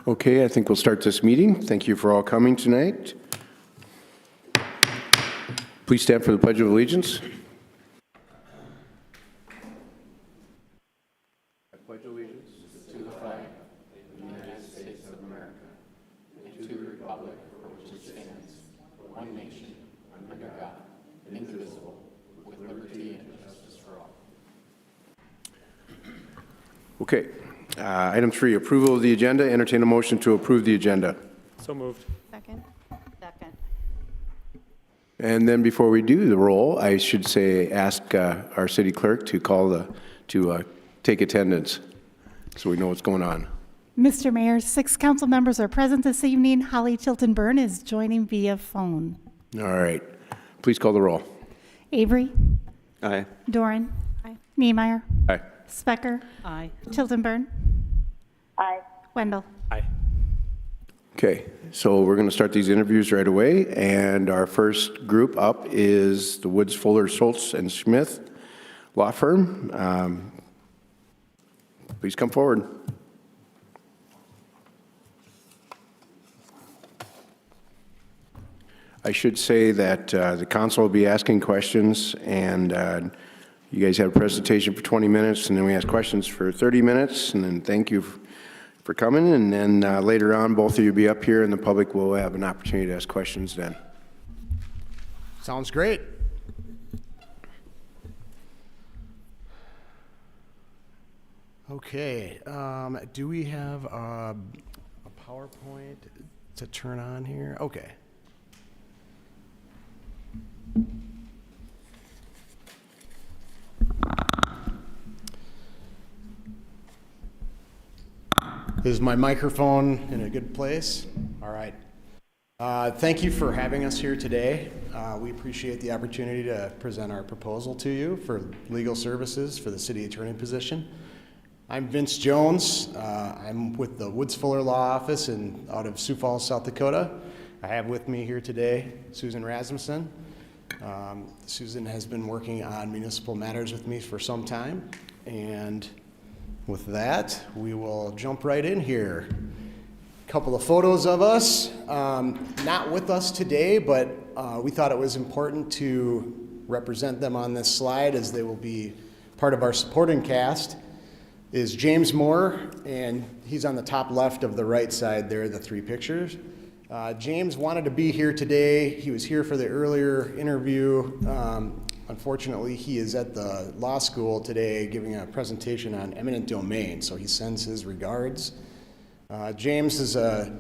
Okay, I think we'll start this meeting. Thank you for all coming tonight. Please stand for the Pledge of Allegiance. I pledge allegiance to the flag of the United States of America and to the republic for which it stands, one nation, under God, indivisible, with liberty and justice for all. Okay. Item 3, approval of the agenda. Entertain a motion to approve the agenda. So moved. Second. Second. And then before we do the roll, I should say ask our city clerk to take attendance so we know what's going on. Mr. Mayor, 6 council members are present this evening. Holly Chilton Byrne is joining via phone. All right. Please call the roll. Avery. Aye. Doran. Aye. Niemeyer. Aye. Specker. Aye. Chilton Byrne. Aye. Wendell. Aye. Okay, so we're going to start these interviews right away. And our first group up is the Woods, Fuller, Schultz, and Smith law firm. Please come forward. I should say that the council will be asking questions, and you guys have a presentation for 20 minutes, and then we ask questions for 30 minutes, and then thank you for coming. And then later on, both of you will be up here, and the public will have an opportunity to ask questions then. Sounds great. Okay, do we have a PowerPoint to turn on here? Okay. Is my microphone in a good place? All right. Thank you for having us here today. We appreciate the opportunity to present our proposal to you for legal services for the city attorney position. I'm Vince Jones. I'm with the Woods Fuller Law Office out of Sioux Falls, South Dakota. I have with me here today Susan Rasmussen. Susan has been working on municipal matters with me for some time, and with that, we will jump right in here. A couple of photos of us, not with us today, but we thought it was important to represent them on this slide as they will be part of our supporting cast. Is James Moore, and he's on the top left of the right side there, the 3 pictures. James wanted to be here today. He was here for the earlier interview. Unfortunately, he is at the law school today giving a presentation on eminent domain, so he sends his regards. James is a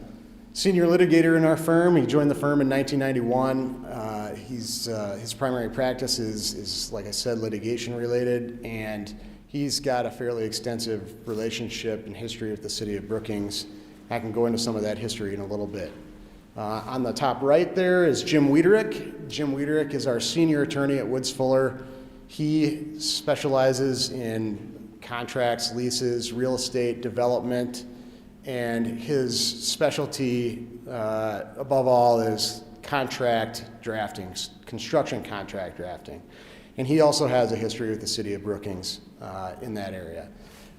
senior litigator in our firm. He joined the firm in 1991. His primary practice is, like I said, litigation related, and he's got a fairly extensive relationship and history with the city of Brookings. I can go into some of that history in a little bit. On the top right there is Jim Wiederick. Jim Wiederick is our senior attorney at Woods Fuller. He specializes in contracts, leases, real estate development, and his specialty above all is contract drafting, construction contract drafting. And he also has a history with the city of Brookings in that area.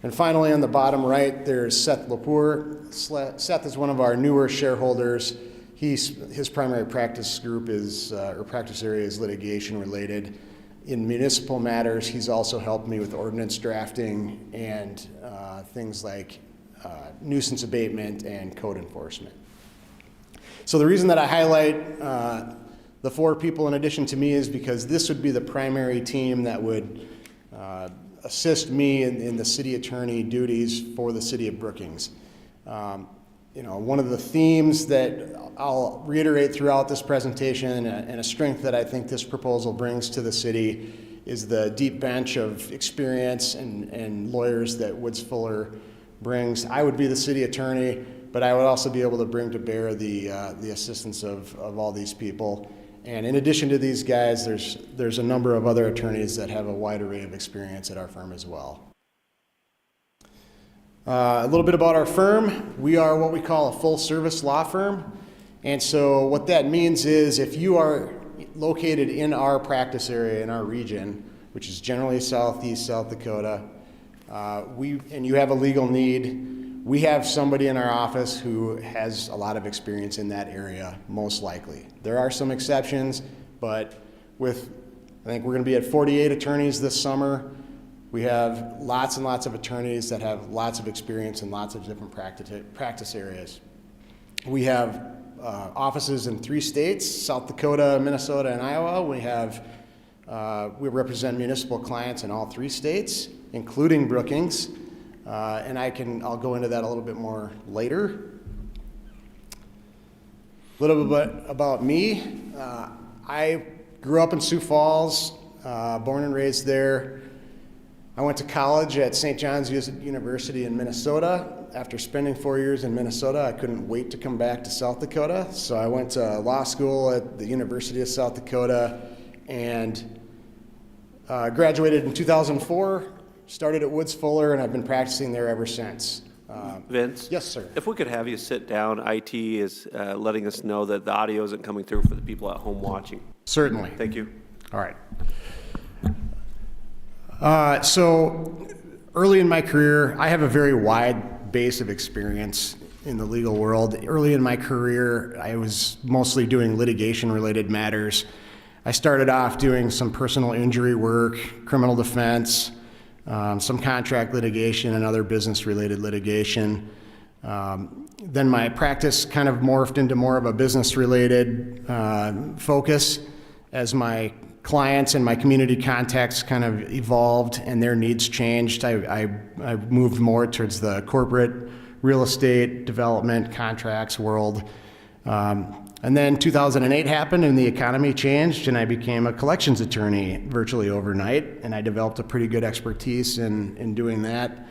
And finally, on the bottom right, there's Seth Lepore. Seth is one of our newer shareholders. His primary practice group or practice area is litigation related. In municipal matters, he's also helped me with ordinance drafting and things like nuisance abatement and code enforcement. So the reason that I highlight the 4 people in addition to me is because this would be the primary team that would assist me in the city attorney duties for the city of Brookings. One of the themes that I'll reiterate throughout this presentation and a strength that I think this proposal brings to the city is the deep bench of experience and lawyers that Woods Fuller brings. I would be the city attorney, but I would also be able to bring to bear the assistance of all these people. And in addition to these guys, there's a number of other attorneys that have a wide array of experience at our firm as well. A little bit about our firm. We are what we call a full-service law firm. And so what that means is if you are located in our practice area, in our region, which is generally southeast South Dakota, and you have a legal need, we have somebody in our office who has a lot of experience in that area, most likely. There are some exceptions, but I think we're going to be at 48 attorneys this summer. We have lots and lots of attorneys that have lots of experience in lots of different practice areas. We have offices in 3 states, South Dakota, Minnesota, and Iowa. We represent municipal clients in all 3 states, including Brookings. And I'll go into that a little bit more later. A little bit about me. I grew up in Sioux Falls, born and raised there. I went to college at St. John's University in Minnesota. After spending 4 years in Minnesota, I couldn't wait to come back to South Dakota. So I went to law school at the University of South Dakota and graduated in 2004, started at Woods Fuller, and I've been practicing there ever since. Vince? Yes, sir. If we could have you sit down, IT is letting us know that the audio isn't coming through for the people at home watching. Certainly. Thank you. All right. So early in my career, I have a very wide base of experience in the legal world. Early in my career, I was mostly doing litigation-related matters. I started off doing some personal injury work, criminal defense, some contract litigation, and other business-related litigation. Then my practice kind of morphed into more of a business-related focus as my clients and my community contacts kind of evolved and their needs changed. I moved more towards the corporate real estate development contracts world. And then 2008 happened and the economy changed and I became a collections attorney virtually overnight, and I developed a pretty good expertise in doing that.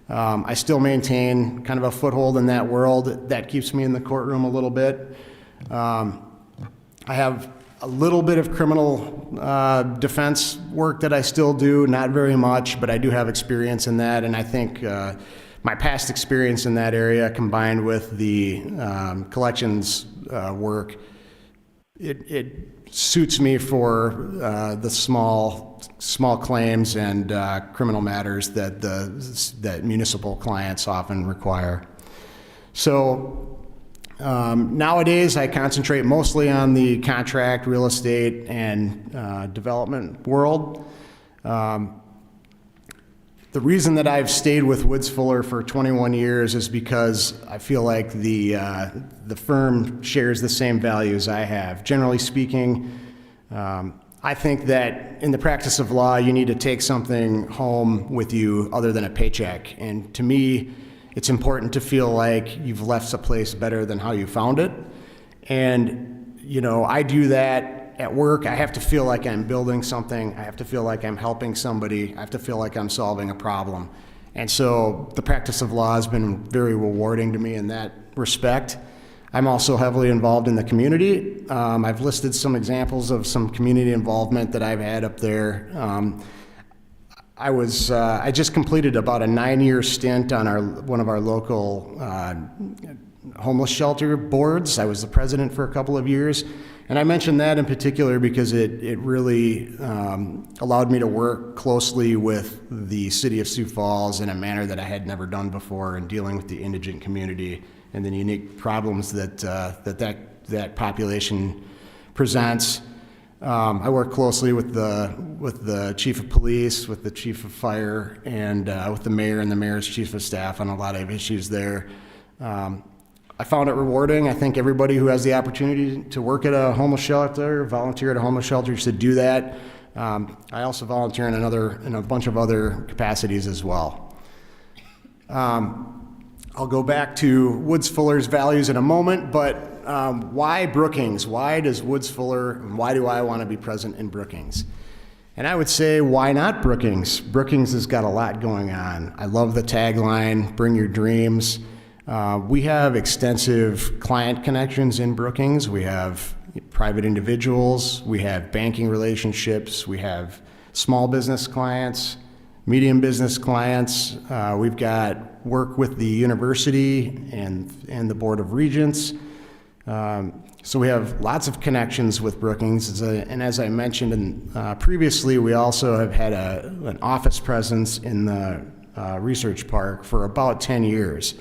I still maintain kind of a foothold in that world. That keeps me in the courtroom a little bit. I have a little bit of criminal defense work that I still do, not very much, but I do have experience in that, and I think my past experience in that area combined with the collections work, it suits me for the small claims and criminal matters that municipal clients often require. So nowadays I concentrate mostly on the contract, real estate, and development world. The reason that I've stayed with Woods Fuller for 21 years is because I feel like the firm shares the same values I have. Generally speaking, I think that in the practice of law, you need to take something home with you other than a paycheck. And to me, it's important to feel like you've left a place better than how you found it. And, you know, I do that at work. I have to feel like I'm building something. I have to feel like I'm helping somebody. I have to feel like I'm solving a problem. And so the practice of law has been very rewarding to me in that respect. I'm also heavily involved in the community. I've listed some examples of some community involvement that I've had up there. I just completed about a 9-year stint on one of our local homeless shelter boards. I was the president for a couple of years. And I mention that in particular because it really allowed me to work closely with the city of Sioux Falls in a manner that I had never done before in dealing with the indigent community and the unique problems that population presents. I work closely with the chief of police, with the chief of fire, and with the mayor and the mayor's chief of staff on a lot of issues there. I found it rewarding. I think everybody who has the opportunity to work at a homeless shelter, volunteer at a homeless shelter, should do that. I also volunteer in a bunch of other capacities as well. I'll go back to Woods Fuller's values in a moment, but why Brookings? Why does Woods Fuller, and why do I want to be present in Brookings? And I would say, why not Brookings? Brookings has got a lot going on. I love the tagline, bring your dreams. We have extensive client connections in Brookings. We have private individuals. We have banking relationships. We have small business clients, medium business clients. We've got work with the university and the Board of Regents. So we have lots of connections with Brookings. And as I mentioned previously, we also have had an office presence in the research park for about 10 years.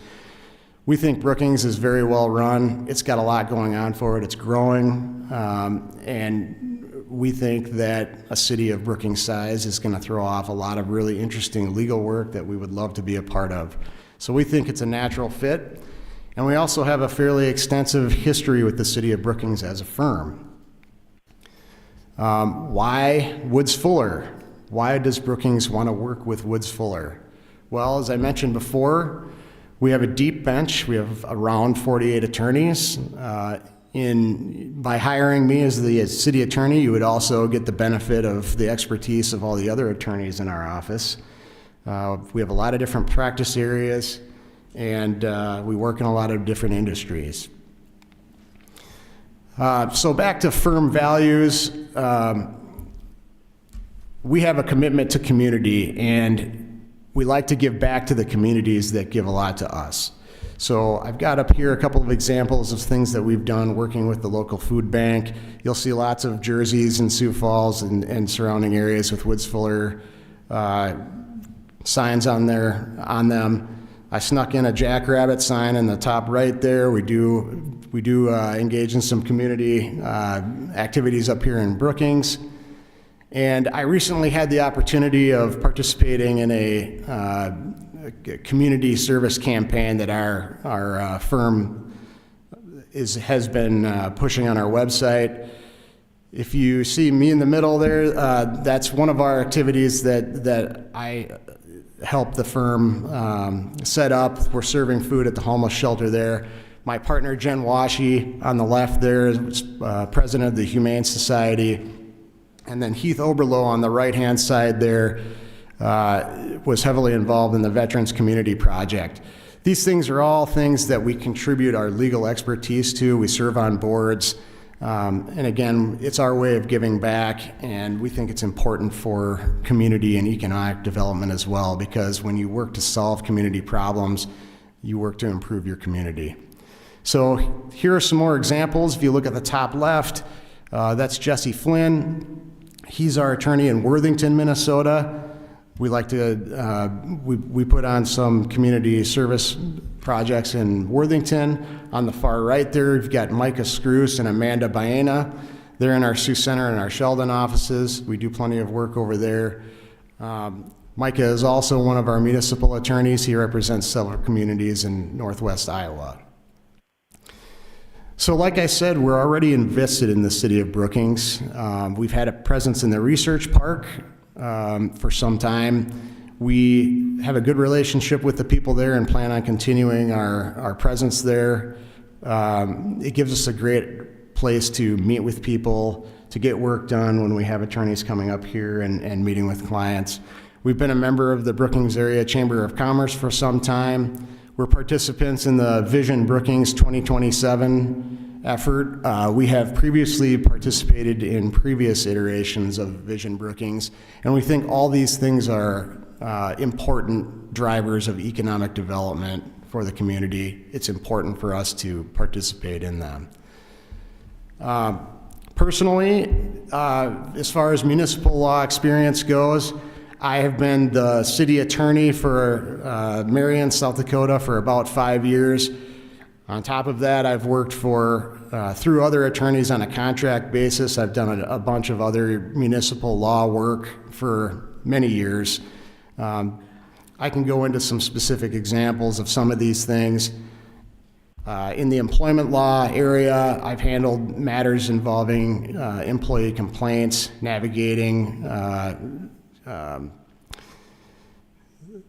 We think Brookings is very well run. It's got a lot going on for it. It's growing. And we think that a city of Brookings size is going to throw off a lot of really interesting legal work that we would love to be a part of. So we think it's a natural fit. And we also have a fairly extensive history with the city of Brookings as a firm. Why Woods Fuller? Why does Brookings want to work with Woods Fuller? Well, as I mentioned before, we have a deep bench. We have around 48 attorneys. By hiring me as the city attorney, you would also get the benefit of the expertise of all the other attorneys in our office. We have a lot of different practice areas, and we work in a lot of different industries. So back to firm values. We have a commitment to community, and we like to give back to the communities that give a lot to us. So I've got up here a couple of examples of things that we've done working with the local food bank. You'll see lots of jerseys in Sioux Falls and surrounding areas with Woods Fuller signs on them. I snuck in a Jackrabbit sign in the top right there. We do engage in some community activities up here in Brookings. And I recently had the opportunity of participating in a community service campaign that our firm has been pushing on our website. If you see me in the middle there, that's one of our activities that I helped the firm set up. We're serving food at the homeless shelter there. My partner, Jen Washi, on the left there, is president of the Humane Society. And then Heath Oberloh on the right-hand side there was heavily involved in the Veterans Community Project. These things are all things that we contribute our legal expertise to. We serve on boards. And again, it's our way of giving back, and we think it's important for community and economic development as well, because when you work to solve community problems, you work to improve your community. So here are some more examples. If you look at the top left, that's Jesse Flynn. He's our attorney in Worthington, Minnesota. We like to, we put on some community service projects in Worthington. On the far right there, we've got Micah Scroose and Amanda Baena. They're in our Sioux Center and our Sheldon offices. We do plenty of work over there. Micah is also one of our municipal attorneys. He represents several communities in Northwest Iowa. So like I said, we're already invested in the city of Brookings. We've had a presence in the research park for some time. We have a good relationship with the people there and plan on continuing our presence there. It gives us a great place to meet with people, to get work done when we have attorneys coming up here and meeting with clients. We've been a member of the Brookings Area Chamber of Commerce for some time. We're participants in the Vision Brookings 2027 effort. We have previously participated in previous iterations of Vision Brookings, and we think all these things are important drivers of economic development for the community. It's important for us to participate in them. Personally, as far as municipal law experience goes, I have been the city attorney for Marion, South Dakota for about 5 years. On top of that, I've worked through other attorneys on a contract basis. I've done a bunch of other municipal law work for many years. I can go into some specific examples of some of these things. In the employment law area, I've handled matters involving employee complaints, navigating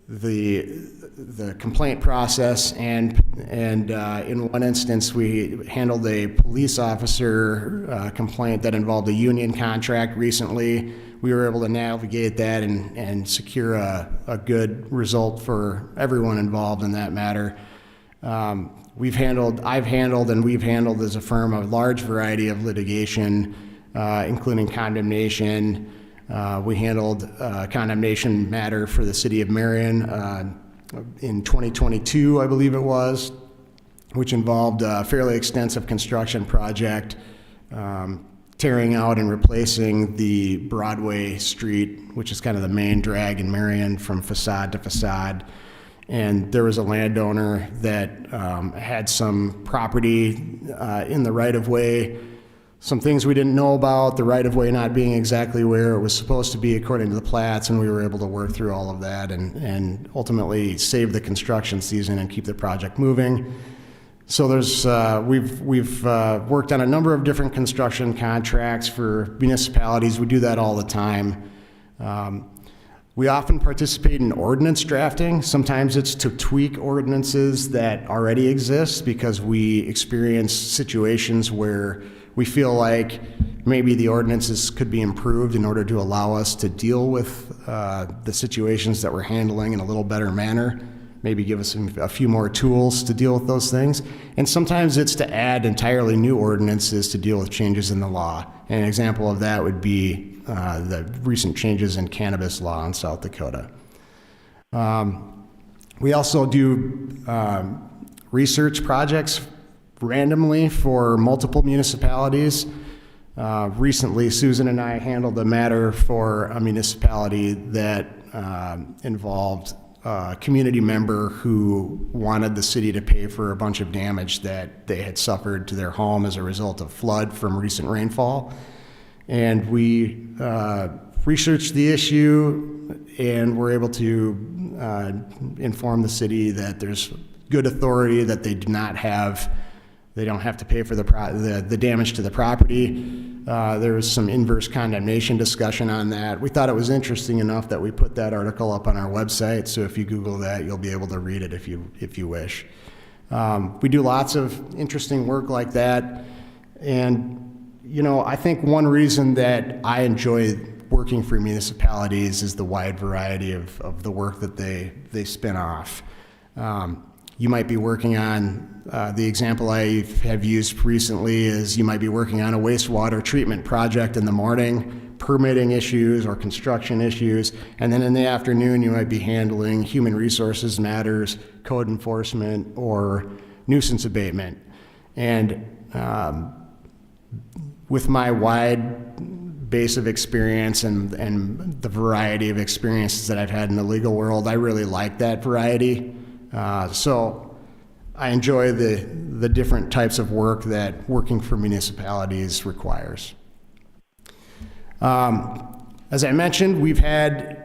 the complaint process, and in one instance we handled a police officer complaint that involved a union contract recently. We were able to navigate that and secure a good result for everyone involved in that matter. I've handled and we've handled as a firm a large variety of litigation, including condemnation. We handled a condemnation matter for the city of Marion in 2022, I believe it was, which involved a fairly extensive construction project, tearing out and replacing the Broadway street, which is kind of the main drag in Marion, from facade to facade. and there was a landowner that had some property in the right-of-way, some things we didn't know about, the right-of-way not being exactly where it was supposed to be according to the plats, and we were able to work through all of that and ultimately save the construction season and keep the project moving. So there's we've worked on a number of different construction contracts for municipalities. We do that all the time. We often participate in ordinance drafting. Sometimes it's to tweak ordinances that already exist because we experience situations where we feel like maybe the ordinances could be improved in order to allow us to deal with the situations that we're handling in a little better manner, maybe give us a few more tools to deal with those things. And sometimes it's to add entirely new ordinances to deal with changes in the law. And an example of that would be the recent changes in cannabis law in South Dakota. We also do research projects randomly for multiple municipalities. Recently, Susan and I handled a matter for a municipality that involved a community member who wanted the city to pay for a bunch of damage that they had suffered to their home as a result of flood from recent rainfall. And we researched the issue and were able to inform the city that there's good authority that they do not have. They don't have to pay for the damage to the property. There was some inverse condemnation discussion on that. We thought it was interesting enough that we put that article up on our website, so if you Google that, you'll be able to read it if you wish. We do lots of interesting work like that, and you know, I think one reason that I enjoy working for municipalities is the wide variety of the work that they spin off. You might be working on, the example I have used recently is you might be working on a wastewater treatment project in the morning, permitting issues or construction issues, and then in the afternoon you might be handling human resources matters, code enforcement, or nuisance abatement. And with my wide base of experience and the variety of experiences that I've had in the legal world, I really like that variety. So I enjoy the different types of work that working for municipalities requires. As I mentioned, we've had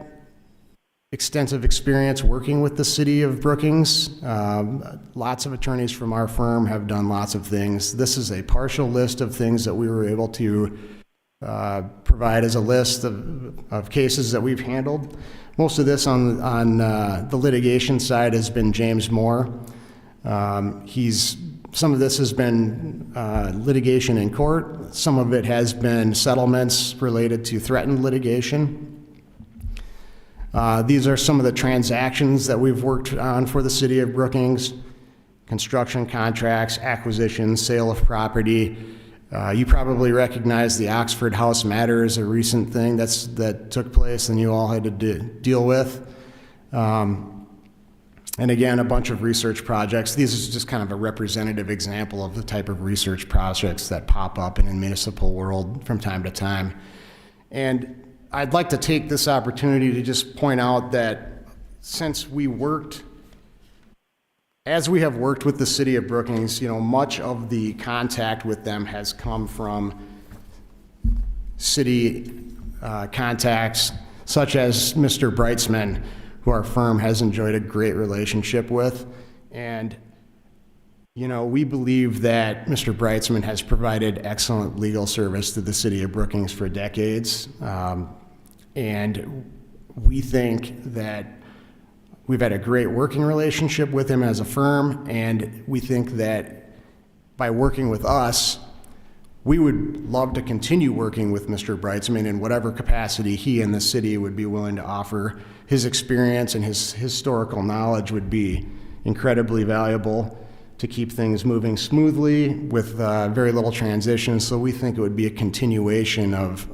extensive experience working with the city of Brookings. Lots of attorneys from our firm have done lots of things. This is a partial list of things that we were able to provide as a list of cases that we've handled. Most of this on the litigation side has been James Moore. Some of this has been litigation in court. Some of it has been settlements related to threatened litigation. These are some of the transactions that we've worked on for the city of Brookings: construction contracts, acquisitions, sale of property. You probably recognize the Oxford House matter as a recent thing that took place and you all had to deal with. And again, a bunch of research projects. This is just kind of a representative example of the type of research projects that pop up in the municipal world from time to time. And I'd like to take this opportunity to just point out that since as we have worked with the city of Brookings, you know, much of the contact with them has come from city contacts, such as Mr. Brightsman, who our firm has enjoyed a great relationship with. And, you know, we believe that Mr. Brightsman has provided excellent legal service to the city of Brookings for decades. And we think that we've had a great working relationship with him as a firm, and we think that by working with us, we would love to continue working with Mr. Brightsman in whatever capacity he and the city would be willing to offer. His experience and his historical knowledge would be incredibly valuable to keep things moving smoothly with very little transition. So we think it would be a continuation of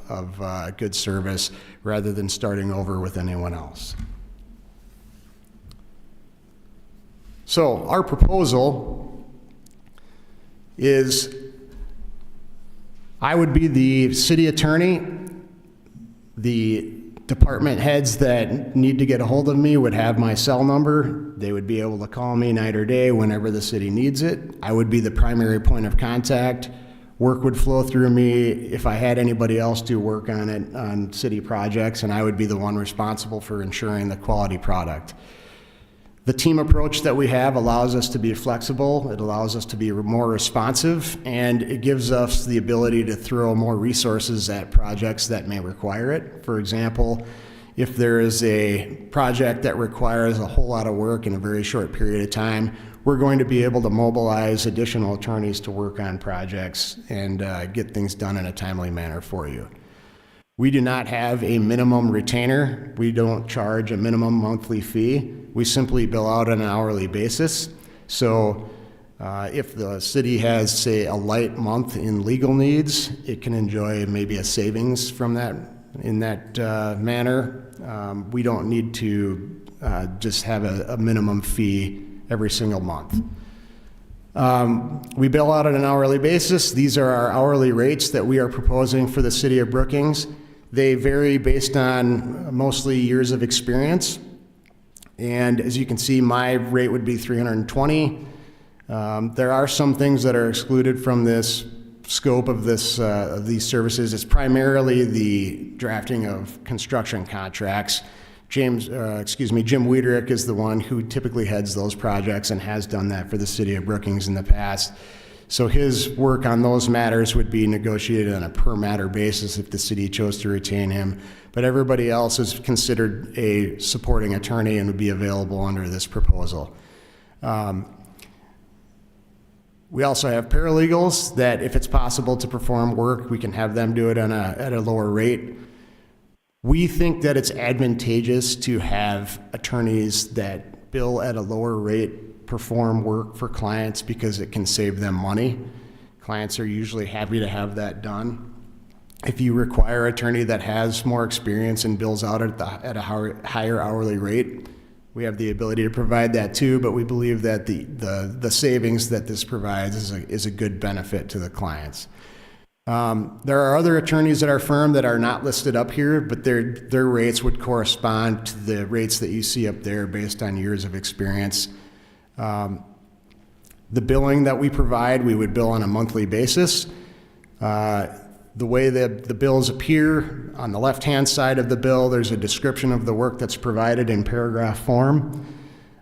good service rather than starting over with anyone else. So our proposal is I would be the city attorney. The department heads that need to get a hold of me would have my cell number. They would be able to call me night or day whenever the city needs it. I would be the primary point of contact. Work would flow through me if I had anybody else do work on it, on city projects, and I would be the one responsible for ensuring the quality product. The team approach that we have allows us to be flexible, it allows us to be more responsive, and it gives us the ability to throw more resources at projects that may require it. For example, if there is a project that requires a whole lot of work in a very short period of time, we're going to be able to mobilize additional attorneys to work on projects and get things done in a timely manner for you. We do not have a minimum retainer. We don't charge a minimum monthly fee. We simply bill out on an hourly basis. So if the city has, say, a light month in legal needs, it can enjoy maybe a savings from that in that manner. We don't need to just have a minimum fee every single month. We bill out on an hourly basis. These are our hourly rates that we are proposing for the city of Brookings. They vary based on mostly years of experience. And as you can see, my rate would be $320. There are some things that are excluded from this scope of these services. It's primarily the drafting of construction contracts. Jim Wiederick is the one who typically heads those projects and has done that for the city of Brookings in the past. So his work on those matters would be negotiated on a per matter basis if the city chose to retain him. But everybody else is considered a supporting attorney and would be available under this proposal. We also have paralegals that if it's possible to perform work, we can have them do it at a lower rate. We think that it's advantageous to have attorneys that bill at a lower rate perform work for clients because it can save them money. Clients are usually happy to have that done. If you require an attorney that has more experience and bills out at a higher hourly rate, we have the ability to provide that too, but we believe that the savings that this provides is a good benefit to the clients. There are other attorneys at our firm that are not listed up here, but their rates would correspond to the rates that you see up there based on years of experience. The billing that we provide, we would bill on a monthly basis. The way that the bills appear, on the left-hand side of the bill, there's a description of the work that's provided in paragraph form.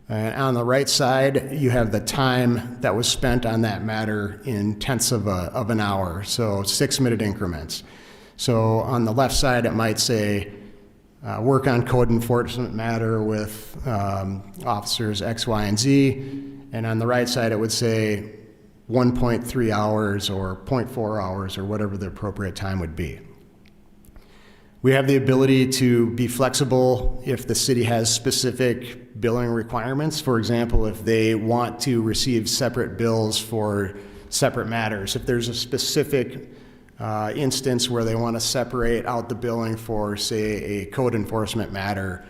And on the right side, you have the time that was spent on that matter in tenths of an hour, so 6-minute increments. So on the left side, it might say, work on code enforcement matter with officers X, Y, and Z. And on the right side, it would say 1.3 hours or 0.4 hours or whatever the appropriate time would be. We have the ability to be flexible if the city has specific billing requirements. For example, if they want to receive separate bills for separate matters. If there's a specific instance where they want to separate out the billing for, say, a code enforcement matter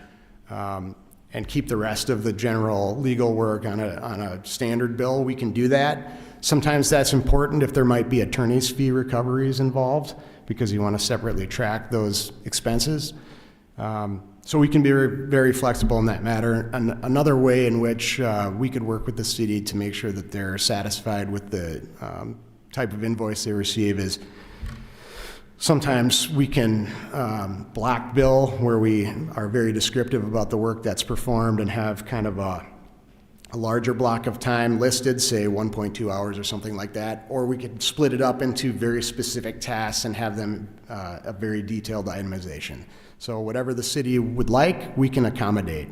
and keep the rest of the general legal work on a standard bill, we can do that. Sometimes that's important if there might be attorney's fee recoveries involved because you want to separately track those expenses. So we can be very flexible in that matter. Another way in which we could work with the city to make sure that they're satisfied with the type of invoice they receive is sometimes we can block bill where we are very descriptive about the work that's performed and have kind of a larger block of time listed, say 1.2 hours or something like that, or we could split it up into very specific tasks and have them a very detailed itemization. So whatever the city would like, we can accommodate.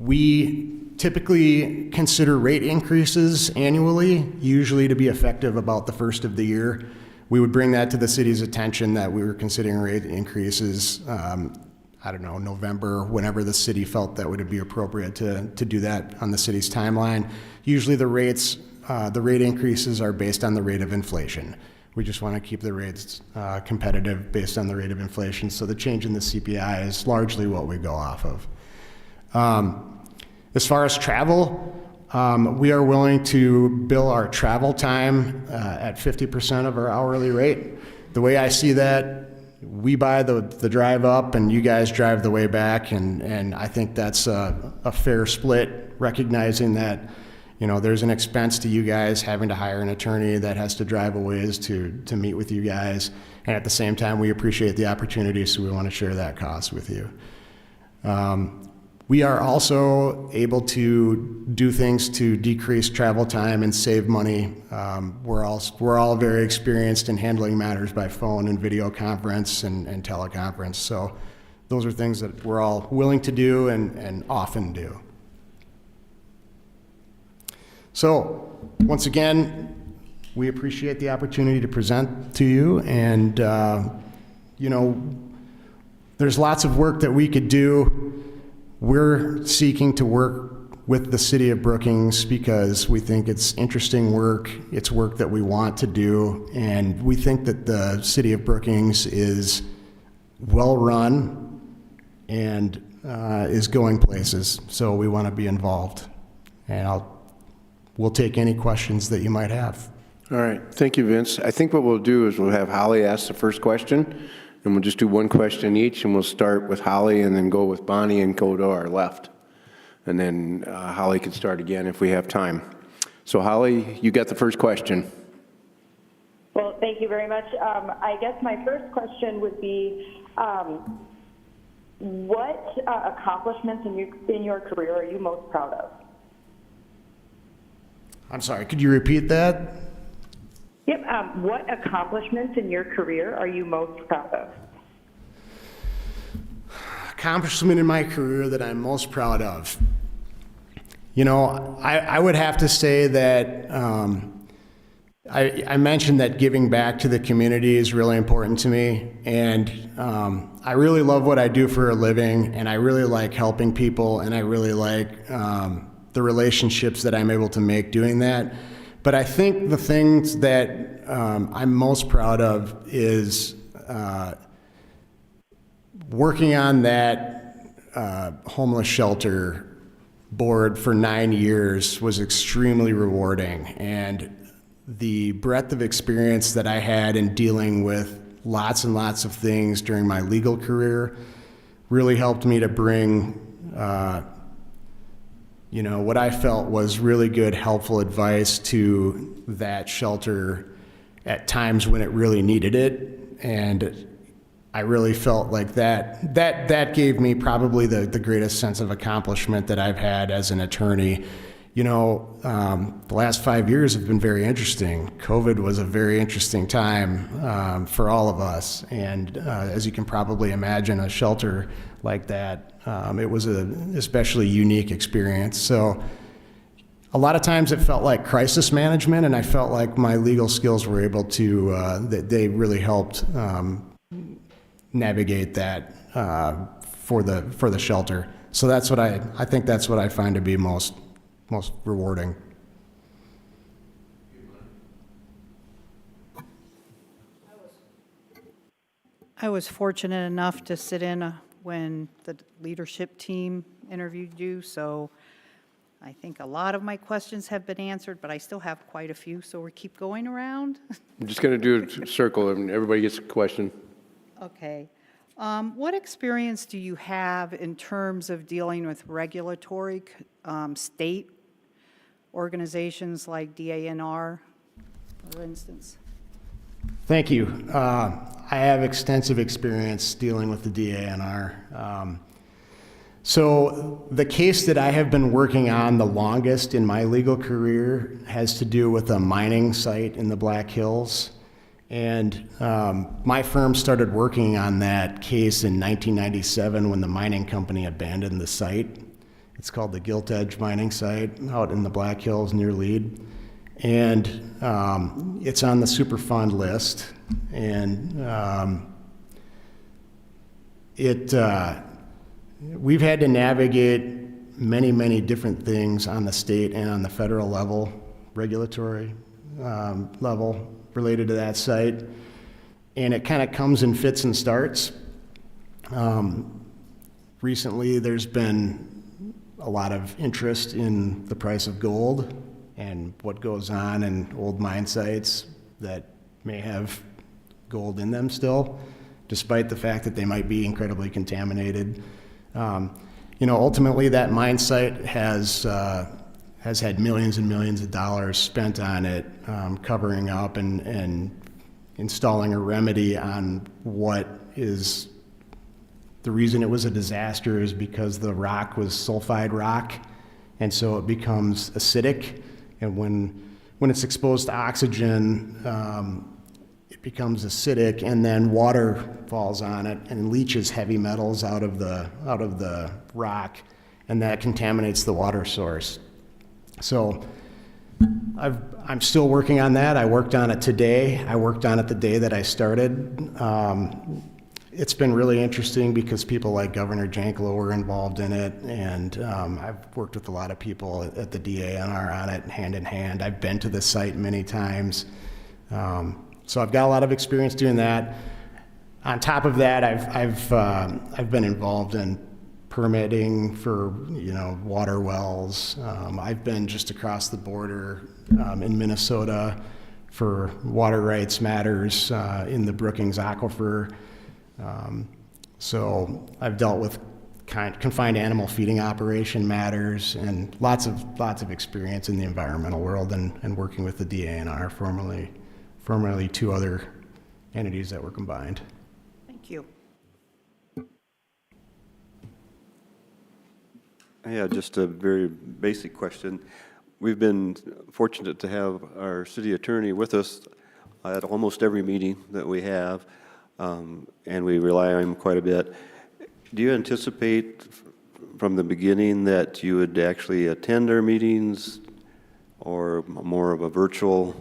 We typically consider rate increases annually, usually to be effective about the first of the year. We would bring that to the city's attention that we were considering rate increases I don't know, November, whenever the city felt that would be appropriate to do that on the city's timeline. Usually the rate increases are based on the rate of inflation. We just want to keep the rates competitive based on the rate of inflation. So the change in the CPI is largely what we go off of. As far as travel, we are willing to bill our travel time at 50% of our hourly rate. The way I see that, we buy the drive up and you guys drive the way back, and I think that's a fair split, recognizing that, you know, there's an expense to you guys having to hire an attorney that has to drive a ways to meet with you guys, and at the same time, we appreciate the opportunity, so we want to share that cost with you. We are also able to do things to decrease travel time and save money. We're all very experienced in handling matters by phone and video conference and teleconference. So those are things that we're all willing to do and often do. So once again, we appreciate the opportunity to present to you, and you know, there's lots of work that we could do. We're seeking to work with the City of Brookings because we think it's interesting work, it's work that we want to do, and we think that the City of Brookings is well-run and is going places, so we want to be involved. And we'll take any questions that you might have. All right, thank you, Vince. I think what we'll do is we'll have Holly ask the first question, and we'll just do one question each, and we'll start with Holly and then go with Bonnie and go to our left. And then Holly can start again if we have time. So Holly, you got the first question. Well, thank you very much. I guess my first question would be, what accomplishments in your career are you most proud of? I'm sorry, could you repeat that? Yep. What accomplishments in your career are you most proud of? Accomplishment in my career that I'm most proud of. You know, I would have to say that I mentioned that giving back to the community is really important to me, and I really love what I do for a living, and I really like helping people, and I really like the relationships that I'm able to make doing that. But I think the things that I'm most proud of is working on that homeless shelter board for 9 years was extremely rewarding. And the breadth of experience that I had in dealing with lots and lots of things during my legal career really helped me to bring you know, what I felt was really good, helpful advice to that shelter at times when it really needed it. And I really felt like that gave me probably the greatest sense of accomplishment that I've had as an attorney. You know, the last 5 years have been very interesting. COVID was a very interesting time for all of us. And as you can probably imagine, a shelter like that, it was an especially unique experience. So a lot of times it felt like crisis management, and I felt like my legal skills were able to, that they really helped navigate that for the shelter. So that's what I think that's what I find to be most rewarding. I was fortunate enough to sit in when the leadership team interviewed you, so I think a lot of my questions have been answered, but I still have quite a few, so we'll keep going around. I'm just going to do a circle, and everybody gets a question. Okay. What experience do you have in terms of dealing with regulatory state organizations like DANR, for instance? Thank you. I have extensive experience dealing with the DANR. So the case that I have been working on the longest in my legal career has to do with a mining site in the Black Hills. And my firm started working on that case in 1997 when the mining company abandoned the site. It's called the Gilt Edge mining site out in the Black Hills near Lead. And it's on the Superfund list. And we've had to navigate many, many different things on the state and on the federal level, regulatory level related to that site. And it kind of comes in fits and starts. Recently, there's been a lot of interest in the price of gold and what goes on in old mine sites that may have gold in them still. despite the fact that they might be incredibly contaminated. Ultimately, that mine site has had millions and millions of dollars spent on it, covering up and installing a remedy on what is the reason it was a disaster is because the rock was sulfide rock, and so it becomes acidic, and when it's exposed to oxygen, it becomes acidic, and then water falls on it and leaches heavy metals out of the rock, and that contaminates the water source. So I'm still working on that. I worked on it today. I worked on it the day that I started. It's been really interesting because people like Governor Janklow were involved in it, and I've worked with a lot of people at the DANR on it hand in hand. I've been to the site many times. So I've got a lot of experience doing that. On top of that, I've been involved in permitting for water wells. I've been just across the border in Minnesota for water rights matters in the Brookings Aquifer. So I've dealt with confined animal feeding operation matters and lots of experience in the environmental world and working with the DANR, formerly two other entities that were combined. Thank you. Yeah, just a very basic question. We've been fortunate to have our city attorney with us at almost every meeting that we have, and we rely on him quite a bit. Do you anticipate from the beginning that you would actually attend our meetings, or more of a virtual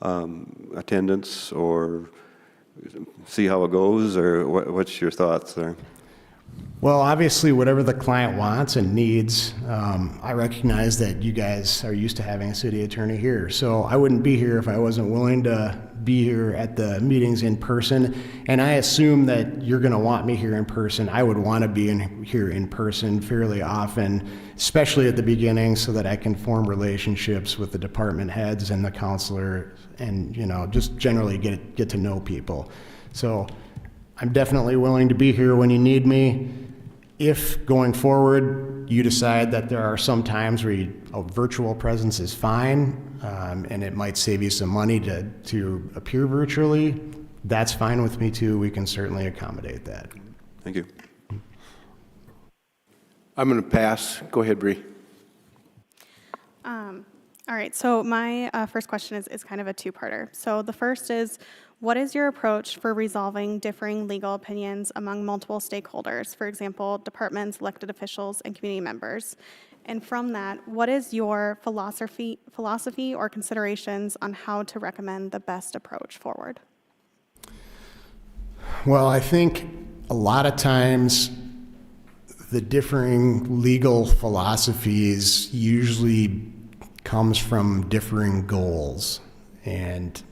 attendance, or see how it goes, or what's your thoughts there? Well, obviously, whatever the client wants and needs, I recognize that you guys are used to having a city attorney here. So I wouldn't be here if I wasn't willing to be here at the meetings in person. And I assume that you're going to want me here in person. I would want to be here in person fairly often, especially at the beginning, so that I can form relationships with the department heads and the counselor, and just generally get to know people. So I'm definitely willing to be here when you need me. If going forward you decide that there are some times where a virtual presence is fine, and it might save you some money to appear virtually, that's fine with me too. We can certainly accommodate that. Thank you. I'm going to pass. Go ahead, Bree. All right, so my first question is kind of a two-parter. So the first is, what is your approach for resolving differing legal opinions among multiple stakeholders, for example, departments, elected officials, and community members? And from that, what is your philosophy or considerations on how to recommend the best approach forward? Well, I think a lot of times the differing legal philosophies usually comes from differing goals. And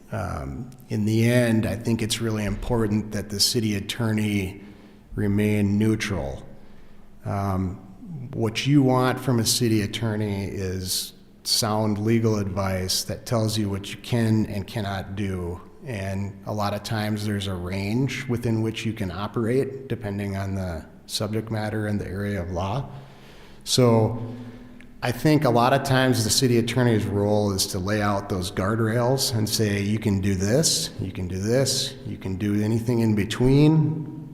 in the end, I think it's really important that the city attorney remain neutral. What you want from a city attorney is sound legal advice that tells you what you can and cannot do. And a lot of times there's a range within which you can operate depending on the subject matter and the area of law. So I think a lot of times the city attorney's role is to lay out those guardrails and say, you can do this, you can do this, you can do anything in between,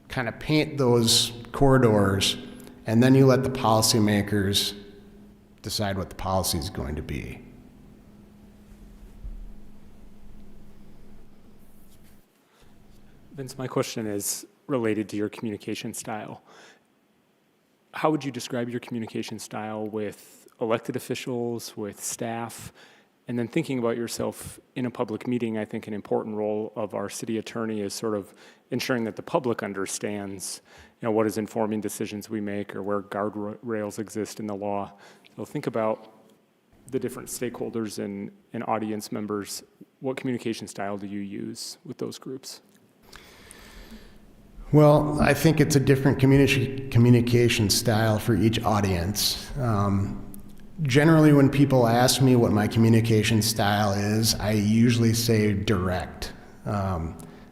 kind of paint those corridors, and then you let the policymakers decide what the policy is going to be. Vince, my question is related to your communication style. How would you describe your communication style with elected officials, with staff? And then thinking about yourself in a public meeting, I think an important role of our city attorney is sort of ensuring that the public understands, what is informing decisions we make or where guardrails exist in the law. So think about the different stakeholders and audience members. What communication style do you use with those groups? Well, I think it's a different communication style for each audience. Generally, when people ask me what my communication style is, I usually say direct.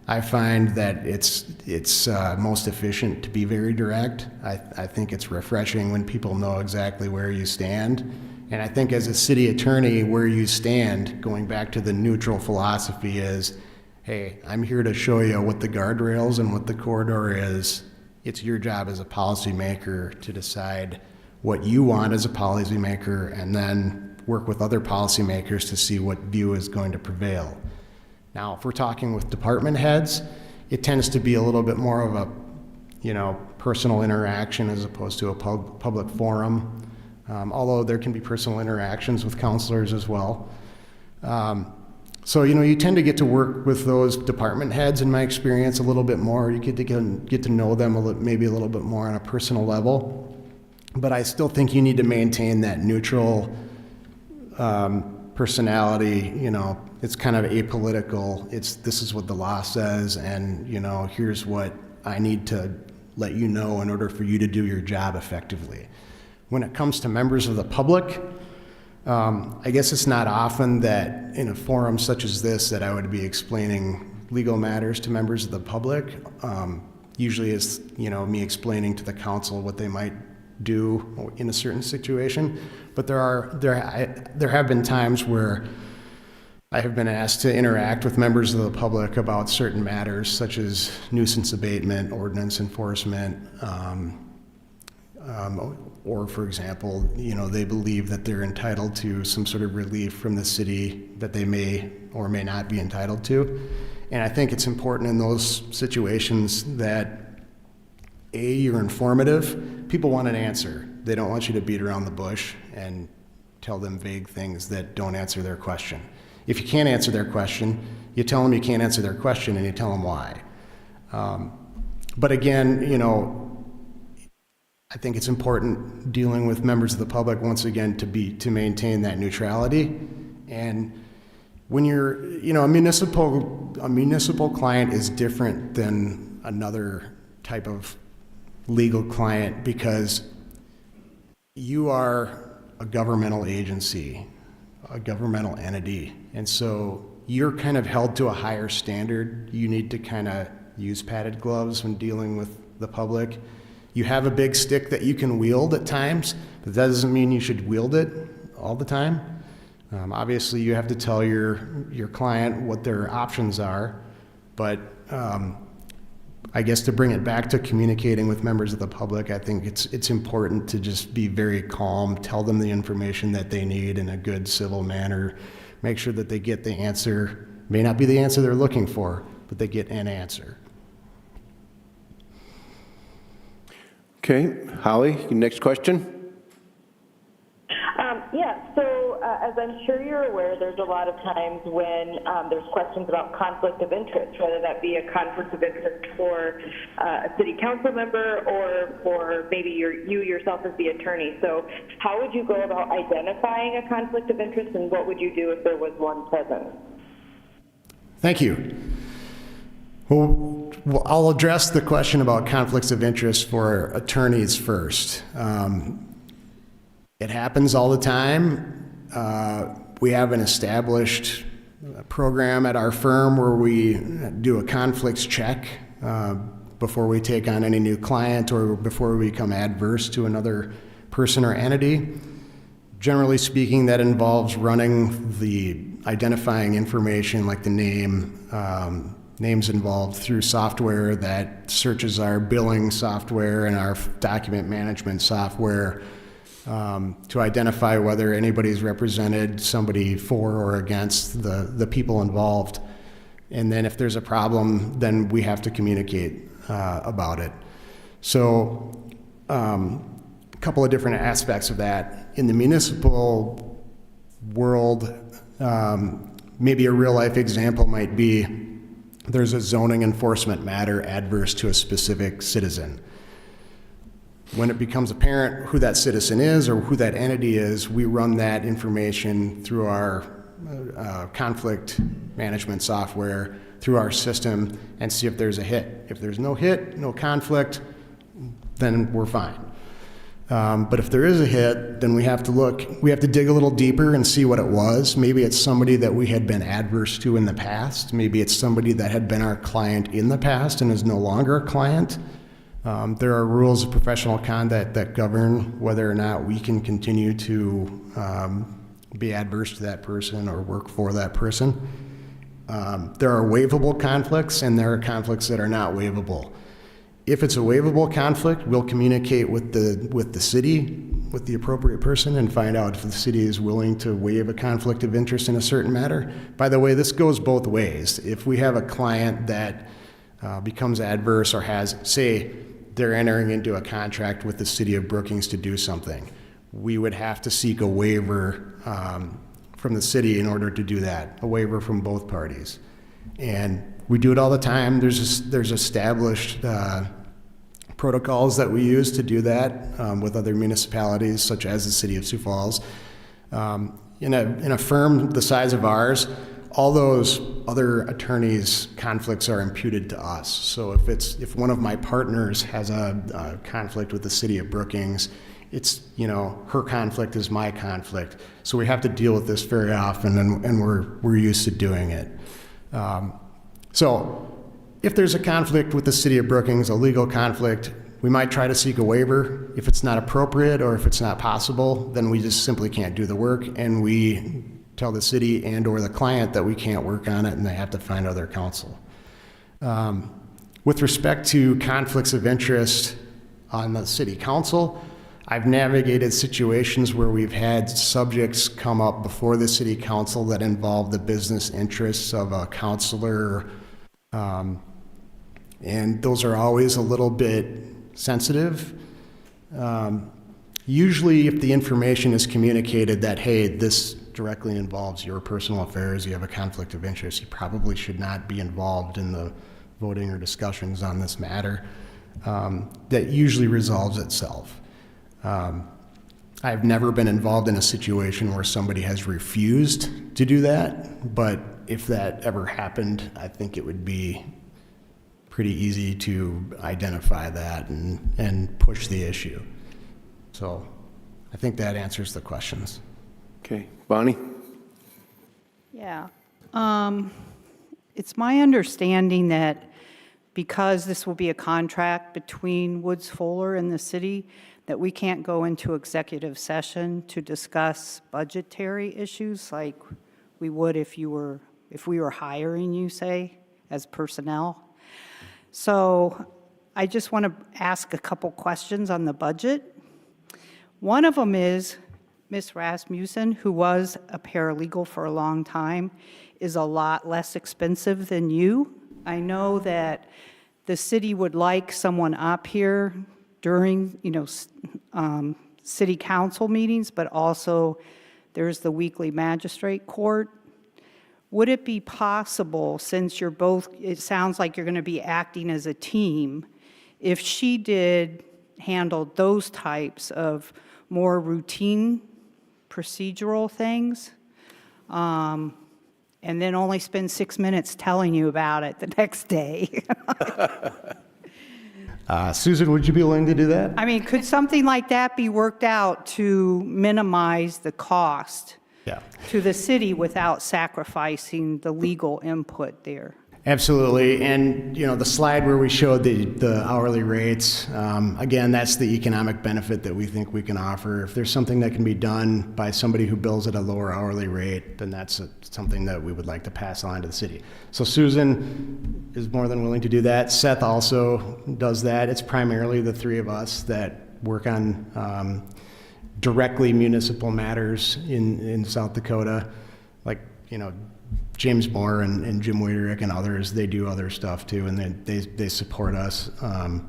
I find that it's most efficient to be very direct. I think it's refreshing when people know exactly where you stand. And I think as a city attorney, where you stand, going back to the neutral philosophy is, hey, I'm here to show you what the guardrails and what the corridor is. It's your job as a policymaker to decide what you want as a policymaker and then work with other policymakers to see what view is going to prevail. Now, if we're talking with department heads, it tends to be a little bit more of a, personal interaction as opposed to a public forum. Although there can be personal interactions with counselors as well. So, you tend to get to work with those department heads, in my experience, a little bit more. You get to know them maybe a little bit more on a personal level. But I still think you need to maintain that neutral personality. It's kind of apolitical. This is what the law says, and, here's what I need to let you know in order for you to do your job effectively. When it comes to members of the public, I guess it's not often that in a forum such as this that I would be explaining legal matters to members of the public. Usually it's, me explaining to the council what they might do in a certain situation. But there have been times where I have been asked to interact with members of the public about certain matters such as nuisance abatement, ordinance enforcement, or, for example, they believe that they're entitled to some sort of relief from the city that they may or may not be entitled to. And I think it's important in those situations that, A, you're informative. People want an answer. They don't want you to beat around the bush and tell them vague things that don't answer their question. If you can't answer their question, you tell them you can't answer their question and you tell them why. But again, I think it's important dealing with members of the public, once again, to maintain that neutrality. And when you're, a municipal client is different than another type of legal client because you are a governmental agency, a governmental entity. And so you're kind of held to a higher standard. You need to kind of use padded gloves when dealing with the public. You have a big stick that you can wield at times, but that doesn't mean you should wield it all the time. Obviously, you have to tell your client what their options are, but I guess to bring it back to communicating with members of the public, I think it's important to just be very calm, tell them the information that they need in a good civil manner, make sure that they get the answer. May not be the answer they're looking for, but they get an answer. Okay, Holly, next question. As I'm sure you're aware, there's a lot of times when there's questions about conflict of interest, whether that be a conflict of interest for a city council member or for maybe you yourself as the attorney. So how would you go about identifying a conflict of interest, and what would you do if there was one present? Thank you. Well, I'll address the question about conflicts of interest for attorneys first. It happens all the time. We have an established program at our firm where we do a conflicts check before we take on any new client or before we become adverse to another person or entity. Generally speaking, that involves running the identifying information like the names involved through software that searches our billing software and our document management software to identify whether anybody's represented somebody for or against the people involved. And then if there's a problem, then we have to communicate about it. So a couple of different aspects of that. In the municipal world, maybe a real life example might be there's a zoning enforcement matter adverse to a specific citizen. When it becomes apparent who that citizen is or who that entity is, we run that information through our conflict management software, through our system, and see if there's a hit. If there's no hit, no conflict, then we're fine. But if there is a hit, then we have to dig a little deeper and see what it was. Maybe it's somebody that we had been adverse to in the past. Maybe it's somebody that had been our client in the past and is no longer a client. There are rules of professional conduct that govern whether or not we can continue to be adverse to that person or work for that person. There are waivable conflicts, and there are conflicts that are not waivable. If it's a waivable conflict, we'll communicate with the city, with the appropriate person, and find out if the city is willing to waive a conflict of interest in a certain matter. By the way, this goes both ways. If we have a client that becomes adverse or has, say, they're entering into a contract with the city of Brookings to do something, we would have to seek a waiver from the city in order to do that, a waiver from both parties. And we do it all the time. There's established protocols that we use to do that with other municipalities, such as the city of Sioux Falls. In a firm the size of ours, all those other attorneys' conflicts are imputed to us. So if one of my partners has a conflict with the city of Brookings, it's, her conflict is my conflict. So we have to deal with this very often, and we're used to doing it. So if there's a conflict with the city of Brookings, a legal conflict, we might try to seek a waiver. If it's not appropriate or if it's not possible, then we just simply can't do the work, and we tell the city and or the client that we can't work on it and they have to find other counsel. With respect to conflicts of interest on the city council, I've navigated situations where we've had subjects come up before the city council that involve the business interests of a councilor, and those are always a little bit sensitive. Usually if the information is communicated that, hey, this directly involves your personal affairs, you have a conflict of interest, you probably should not be involved in the voting or discussions on this matter, that usually resolves itself. I've never been involved in a situation where somebody has refused to do that, but if that ever happened, I think it would be pretty easy to identify that and push the issue. So I think that answers the questions. Okay, Bonnie? Yeah. It's my understanding that because this will be a contract between Woods Fuller and the city, that we can't go into executive session to discuss budgetary issues like we would if we were hiring you, say, as personnel. So I just want to ask a couple questions on the budget. One of them is, Ms. Rasmussen, who was a paralegal for a long time, is a lot less expensive than you. I know that the city would like someone up here during, city council meetings, but also there's the weekly magistrate court. Would it be possible, since you're both, it sounds like you're going to be acting as a team, if she did handle those types of more routine procedural things, and then only spend 6 minutes telling you about it the next day? Susan, would you be willing to do that? I mean, could something like that be worked out to minimize the cost to the city without sacrificing the legal input there? Absolutely, and the slide where we showed the hourly rates, again, that's the economic benefit that we think we can offer. If there's something that can be done by somebody who bills at a lower hourly rate, then that's something that we would like to pass on to the city. So Susan is more than willing to do that. Seth also does that. It's primarily the three of us that work on directly municipal matters in South Dakota, like James Moore and Jim Wiederick and others. They do other stuff too, and they support us.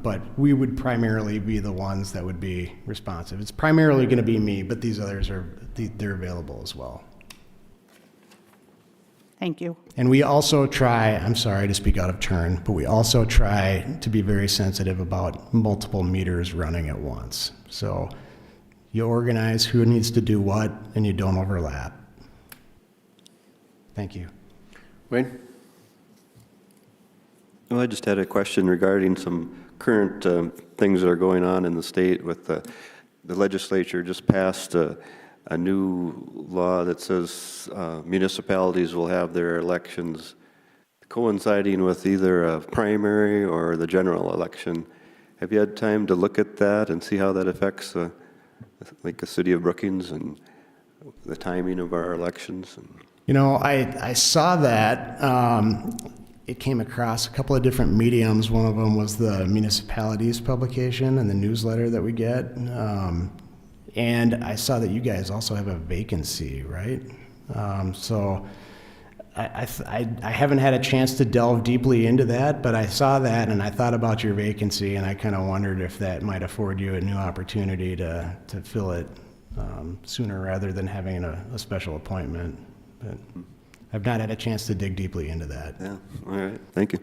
But we would primarily be the ones that would be responsive. It's primarily going to be me, but these others they're available as well. Thank you. And we also try, I'm sorry to speak out of turn, but we also try to be very sensitive about multiple meters running at once. So you organize who needs to do what, and you don't overlap. Thank you. Wayne? Well, I just had a question regarding some current things that are going on in the state with the legislature just passed a new law that says municipalities will have their elections coinciding with either a primary or the general election. Have you had time to look at that and see how that affects like the city of Brookings and the timing of our elections? You know, I saw that. It came across a couple of different mediums. One of them was the municipalities publication and the newsletter that we get. And I saw that you guys also have a vacancy, right? So I haven't had a chance to delve deeply into that, but I saw that and I thought about your vacancy, and I kind of wondered if that might afford you a new opportunity to fill it sooner rather than having a special appointment. But I've not had a chance to dig deeply into that. Yeah, all right, thank you.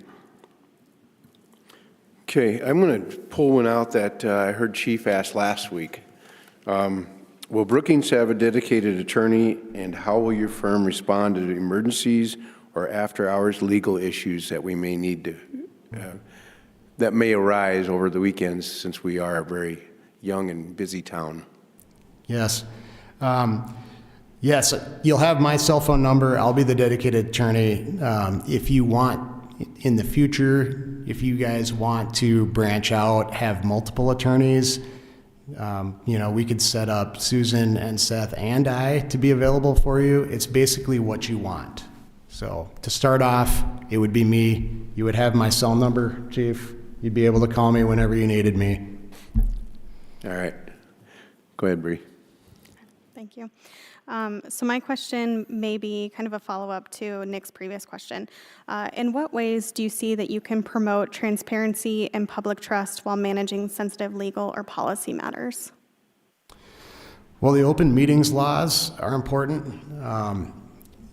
Okay, I'm going to pull one out that I heard Chief ask last week. Will Brookings have a dedicated attorney, and how will your firm respond to emergencies or after-hours legal issues that we may need to, that may arise over the weekends, since we are a very young and busy town? Yes. Yes, you'll have my cell phone number. I'll be the dedicated attorney. If you want, in the future, if you guys want to branch out, have multiple attorneys, you know, we could set up Susan and Seth and I to be available for you. It's basically what you want. So to start off, it would be me. You would have my cell number, Chief. You'd be able to call me whenever you needed me. All right. Go ahead, Bree. Thank you. So my question may be kind of a follow-up to Nick's previous question. In what ways do you see that you can promote transparency and public trust while managing sensitive legal or policy matters? Well, the open meetings laws are important.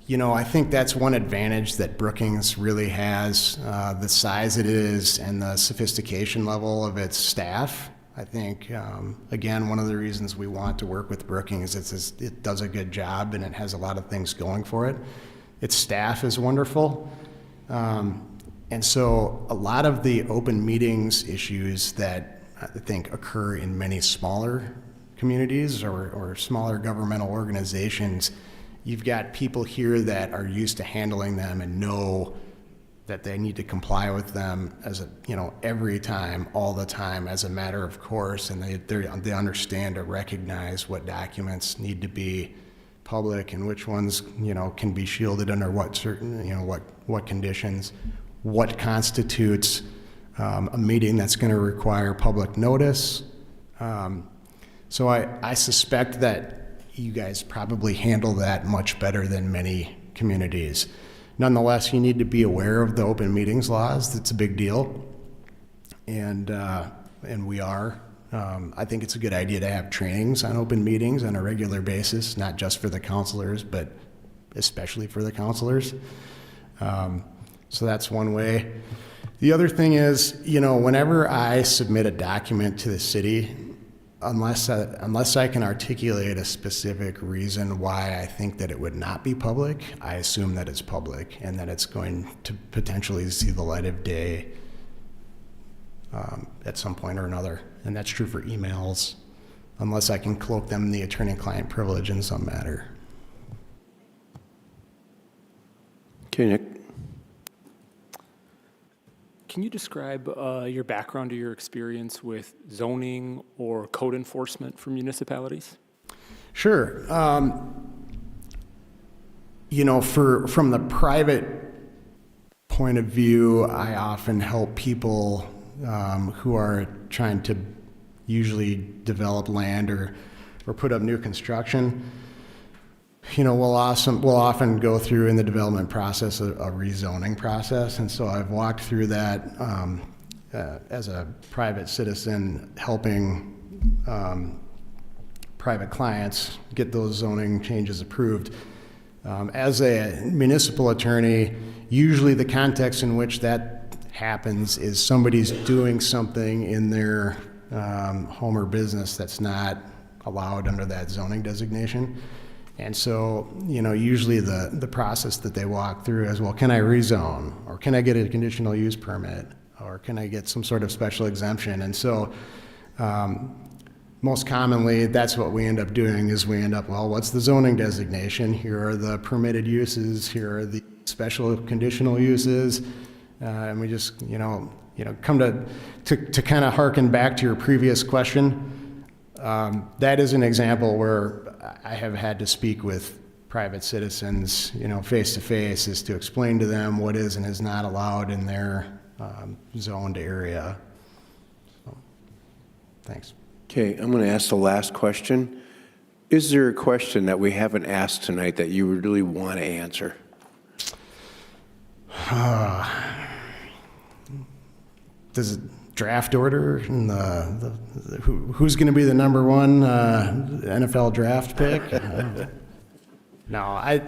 You know, I think that's one advantage that Brookings really has, the size it is and the sophistication level of its staff. I think, again, one of the reasons we want to work with Brookings is it does a good job and it has a lot of things going for it. Its staff is wonderful. And so a lot of the open meetings issues that I think occur in many smaller communities or smaller governmental organizations, you've got people here that are used to handling them and know that they need to comply with them every time, all the time, as a matter of course, and they understand or recognize what documents need to be public and which ones, can be shielded under what certain, what conditions, what constitutes a meeting that's going to require public notice. So I suspect that you guys probably handle that much better than many communities. Nonetheless, you need to be aware of the open meetings laws. It's a big deal, and we are. I think it's a good idea to have trainings on open meetings on a regular basis, not just for the counselors, but especially for the counselors. So that's one way. The other thing is, whenever I submit a document to the city, unless I can articulate a specific reason why I think that it would not be public, I assume that it's public and that it's going to potentially see the light of day at some point or another. And that's true for emails, unless I can cloak them in the attorney-client privilege in some matter. Okay, Nick. Can you describe your background or your experience with zoning or code enforcement for municipalities? Sure. From the private point of view, I often help people who are trying to usually develop land or put up new construction. We'll often go through in the development process a rezoning process, and so I've walked through that as a private citizen, helping private clients get those zoning changes approved. As a municipal attorney, usually the context in which that happens is somebody's doing something in their home or business that's not allowed under that zoning designation. And so, usually the process that they walk through is, well, can I rezone? Or can I get a conditional use permit? Or can I get some sort of special exemption? And so most commonly, that's what we end up doing is we end up, well, what's the zoning designation? Here are the permitted uses. Here are the special conditional uses. And we just, come to kind of harken back to your previous question. That is an example where I have had to speak with private citizens, face to face, is to explain to them what is and is not allowed in their zoned area. So, thanks. Okay, I'm going to ask the last question. Is there a question that we haven't asked tonight that you really want to answer? Does it draft order and who's going to be the number one NFL draft pick? No, I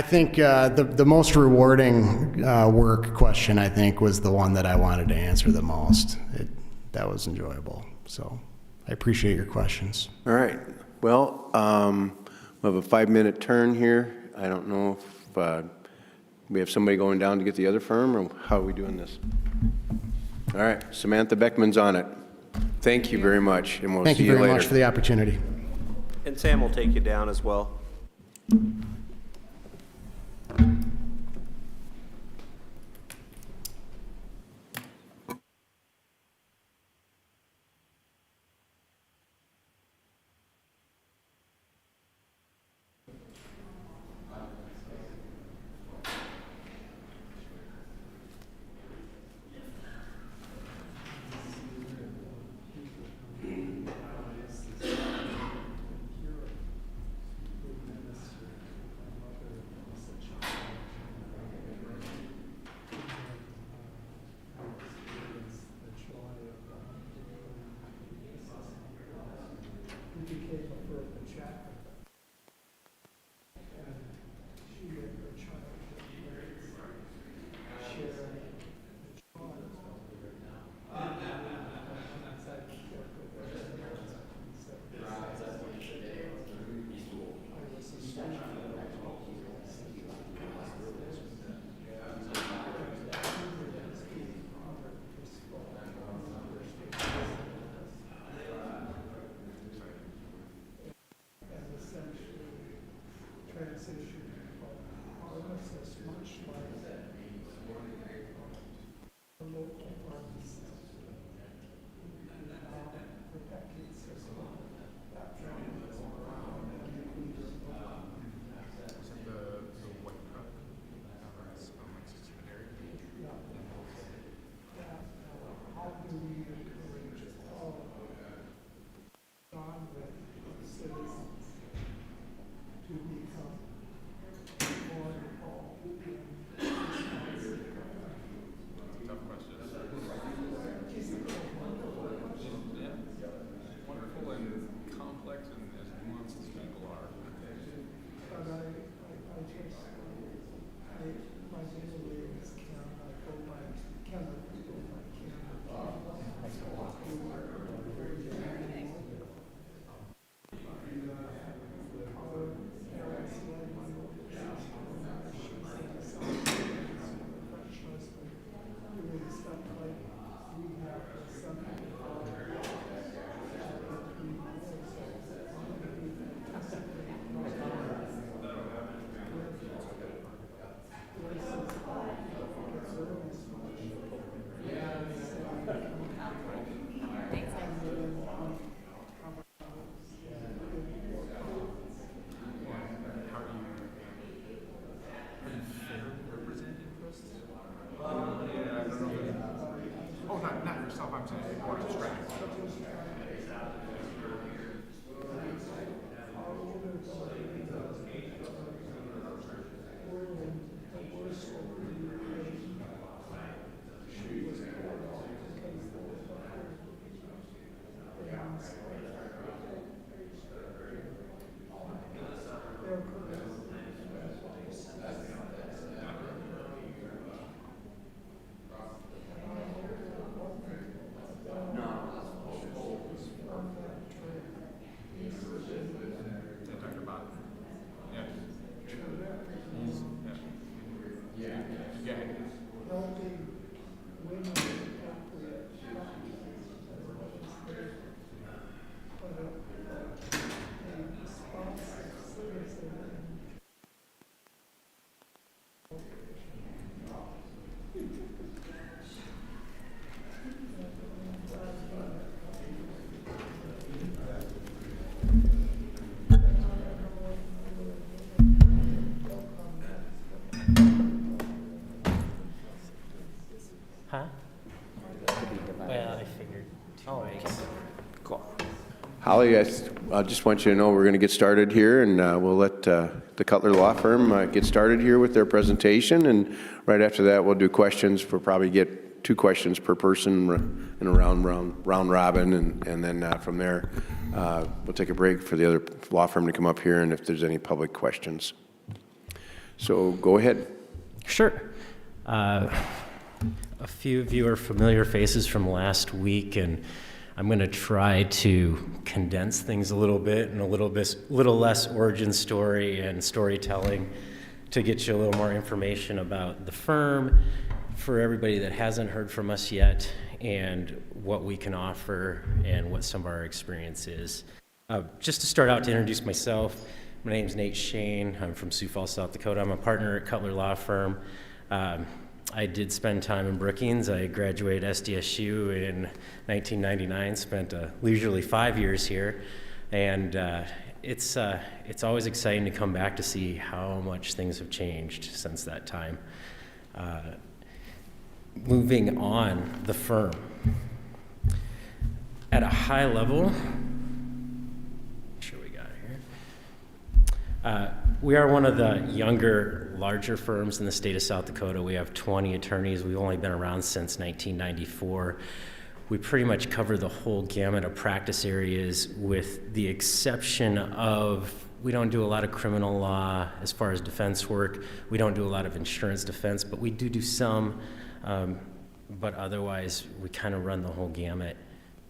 think the most rewarding work question, I think, was the one that I wanted to answer the most. That was enjoyable. So I appreciate your questions. All right. Well, we have a 5-minute turn here. I don't know if we have somebody going down to get the other firm, or how are we doing this? All right. Samantha Beckman's on it. Thank you very much, and we'll see you later. Thank you very much for the opportunity. And Sam will take you down as well. Holly, I just want you to know we're going to get started here, and we'll let the Cutler Law Firm get started here with their presentation, and right after that, we'll do questions. We'll probably get 2 questions per person in a round robin, and then from there, we'll take a break for the other law firm to come up here, and if there's any public questions. So go ahead. Sure. A few of you are familiar faces from last week, and I'm going to try to condense things a little bit and a little less origin story and storytelling to get you a little more information about the firm for everybody that hasn't heard from us yet, and what we can offer and what some of our experience is. Just to start out, to introduce myself, my name's Nate Shane. I'm from Sioux Falls, South Dakota. I'm a partner at Cutler Law Firm. I did spend time in Brookings. I graduated SDSU in 1999, spent a leisurely 5 years here, and it's always exciting to come back to see how much things have changed since that time. Moving on, the firm. At a high level, we are one of the younger, larger firms in the state of South Dakota. We have 20 attorneys. We've only been around since 1994. We pretty much cover the whole gamut of practice areas, with the exception of we don't do a lot of criminal law as far as defense work. We don't do a lot of insurance defense, but we do some. But otherwise, we kind of run the whole gamut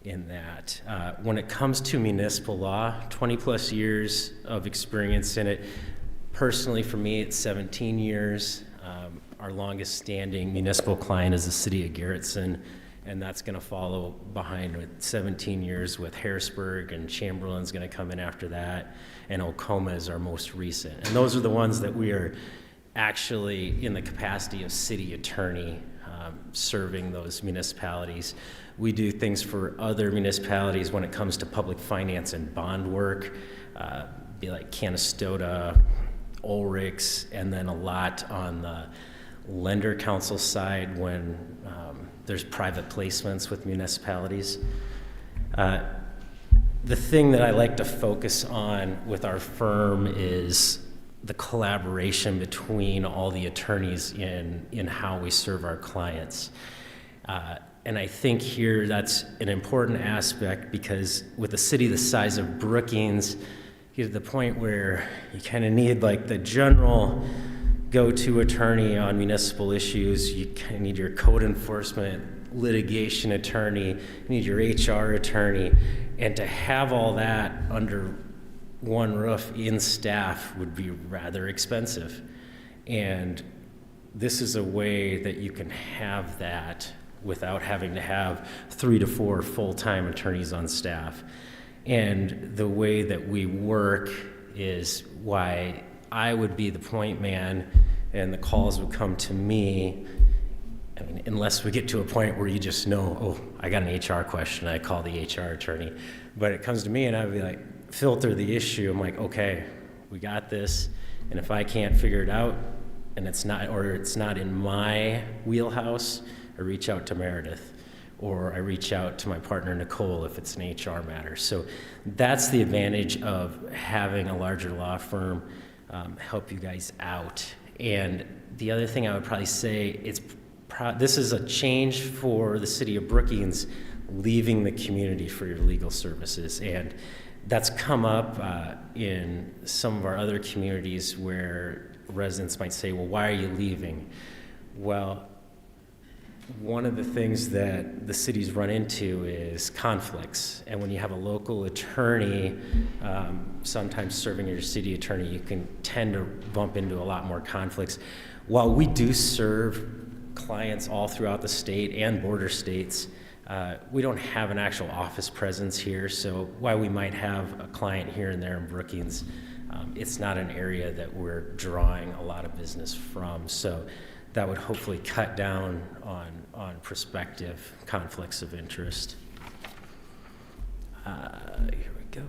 in that. When it comes to municipal law, 20 plus years of experience in it. Personally, for me, it's 17 years. Our longest standing municipal client is the city of Garrettson, and that's going to follow behind with 17 years with Harrisburg, and Chamberlain's going to come in after that, and Oklahoma is our most recent. And those are the ones that we are actually in the capacity of city attorney, serving those municipalities. We do things for other municipalities when it comes to public finance and bond work, be like Canastota, Ulrichs, and then a lot on the lender council side when there's private placements with municipalities. The thing that I like to focus on with our firm is the collaboration between all the attorneys in how we serve our clients. And I think here that's an important aspect, because with a city the size of Brookings, you get to the point where you kind of need like the general go-to attorney on municipal issues. You kind of need your code enforcement, litigation attorney, you need your HR attorney, and to have all that under one roof in staff would be rather expensive. And this is a way that you can have that without having to have 3 to 4 full-time attorneys on staff. And the way that we work is why I would be the point man and the calls would come to me. I mean, unless we get to a point where you just know, oh, I got an HR question, I call the HR attorney. But it comes to me and I'd be like, filter the issue. I'm like, okay, we got this. And if I can't figure it out and it's not in my wheelhouse, I reach out to Meredith, or I reach out to my partner Nicole if it's an HR matter. So that's the advantage of having a larger law firm help you guys out. And the other thing I would probably say, this is a change for the city of Brookings leaving the community for your legal services. And that's come up in some of our other communities where residents might say, well, why are you leaving? Well, one of the things that the cities run into is conflicts. And when you have a local attorney, sometimes serving as your city attorney, you can tend to bump into a lot more conflicts. While we do serve clients all throughout the state and border states, we don't have an actual office presence here. So while we might have a client here and there in Brookings, it's not an area that we're drawing a lot of business from. So that would hopefully cut down on prospective conflicts of interest. Here we go.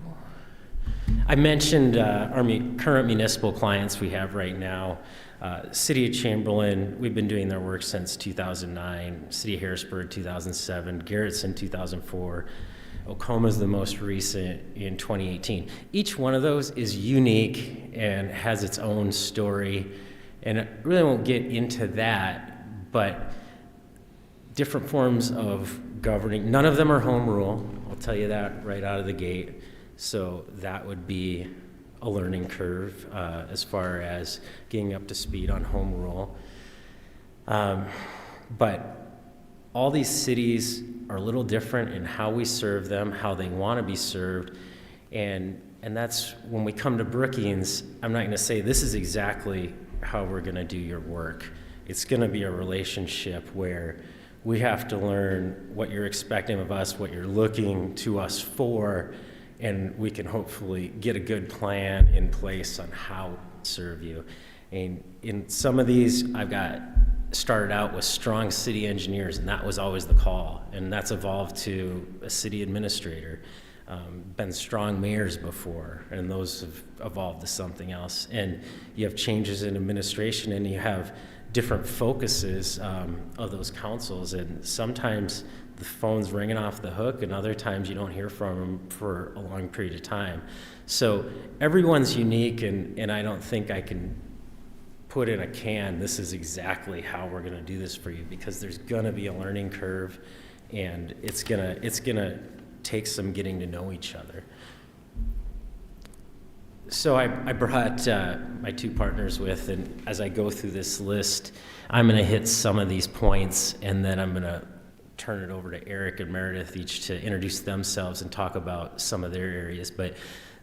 I mentioned our current municipal clients we have right now. City of Chamberlain, we've been doing their work since 2009. City of Harrisburg, 2007. Garrettson, 2004. Oklahoma's the most recent in 2018. Each one of those is unique and has its own story, and I really won't get into that, but different forms of governing. None of them are home rule, I'll tell you that right out of the gate, so that would be a learning curve as far as getting up to speed on home rule. But all these cities are a little different in how we serve them, how they want to be served, and that's when we come to Brookings, I'm not going to say this is exactly how we're going to do your work. It's going to be a relationship where we have to learn what you're expecting of us, what you're looking to us for, and we can hopefully get a good plan in place on how to serve you. And in some of these, I've got started out with strong city engineers, and that was always the call, and that's evolved to a city administrator. Been strong mayors before, and those have evolved to something else. And you have changes in administration, and you have different focuses of those councils, and sometimes the phone's ringing off the hook, and other times you don't hear from them for a long period of time. So everyone's unique, and I don't think I can put in a can, this is exactly how we're going to do this for you, because there's going to be a learning curve, and it's gonna take some getting to know each other. So I brought my two partners with, and as I go through this list, I'm going to hit some of these points, and then I'm going to turn it over to Eric and Meredith each to introduce themselves and talk about some of their areas. But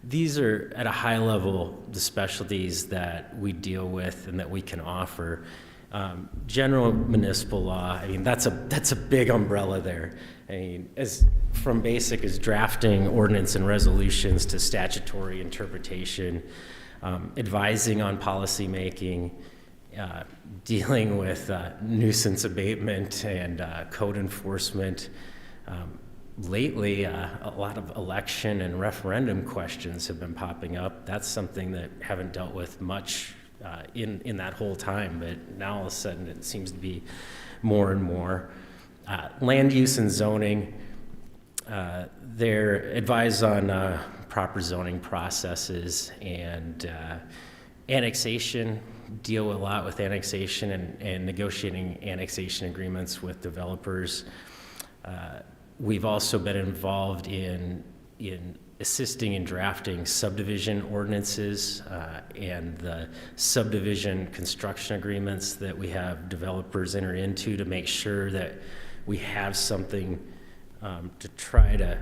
these are, at a high level, the specialties that we deal with and that we can offer. General municipal law, I mean, that's a big umbrella there. I mean, as from basic as drafting ordinance and resolutions to statutory interpretation, advising on policy making, dealing with nuisance abatement and code enforcement. Lately, a lot of election and referendum questions have been popping up. That's something that haven't dealt with much in that whole time, but now all of a sudden it seems to be more and more. Land use and zoning, they're advised on proper zoning processes, and annexation, deal a lot with annexation and negotiating annexation agreements with developers. We've also been involved in assisting in drafting subdivision ordinances and the subdivision construction agreements that we have developers enter into to make sure that we have something to try to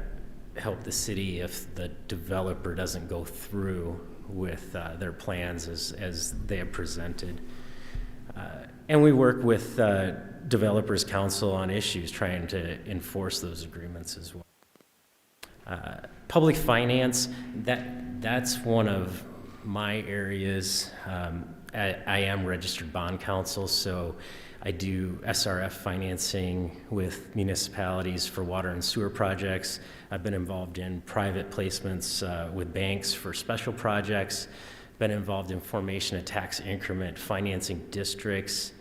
help the city if the developer doesn't go through with their plans as they have presented. And we work with Developers Council on issues trying to enforce those agreements as well. Public finance, that's one of my areas. I am registered bond counsel, so I do SRF financing with municipalities for water and sewer projects. I've been involved in private placements with banks for special projects, been involved in formation of tax increment financing districts,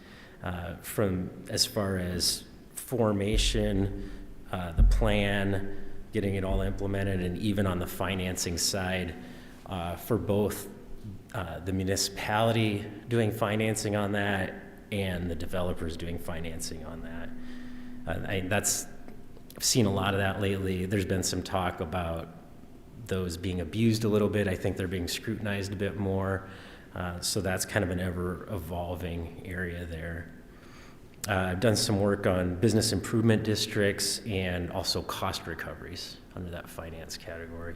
from as far as formation, the plan, getting it all implemented, and even on the financing side for both the municipality doing financing on that and the developers doing financing on that. I've seen a lot of that lately. There's been some talk about those being abused a little bit. I think they're being scrutinized a bit more. So that's kind of an ever-evolving area there. I've done some work on business improvement districts and also cost recoveries under that finance category.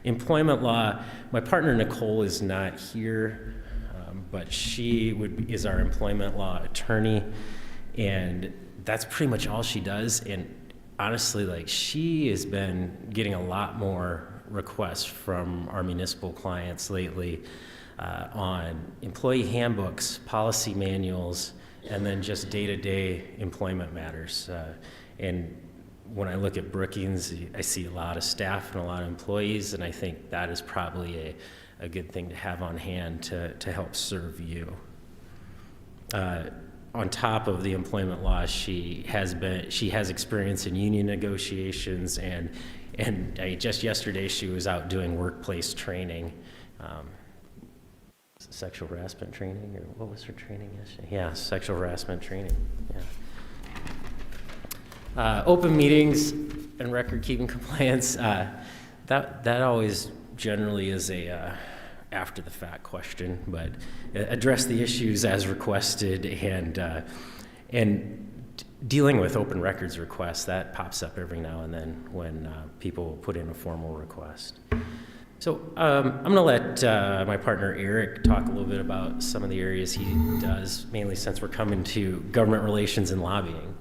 Employment law, my partner Nicole is not here, but she is our employment law attorney, and that's pretty much all she does. And honestly, like, she has been getting a lot more requests from our municipal clients lately on employee handbooks, policy manuals, and then just day-to-day employment matters. And when I look at Brookings, I see a lot of staff and a lot of employees, and I think that is probably a good thing to have on hand to help serve you. on top of the employment law, she has experience in union negotiations, and just yesterday she was out doing workplace training, sexual harassment training, or what was her training yesterday? Yeah, sexual harassment training. Yeah. Open meetings and record keeping compliance. That always generally is a after the fact question, but address the issues as requested, and dealing with open records requests, that pops up every now and then when people put in a formal request. So I'm going to let my partner Eric talk a little bit about some of the areas he does, mainly since we're coming to government relations and lobbying.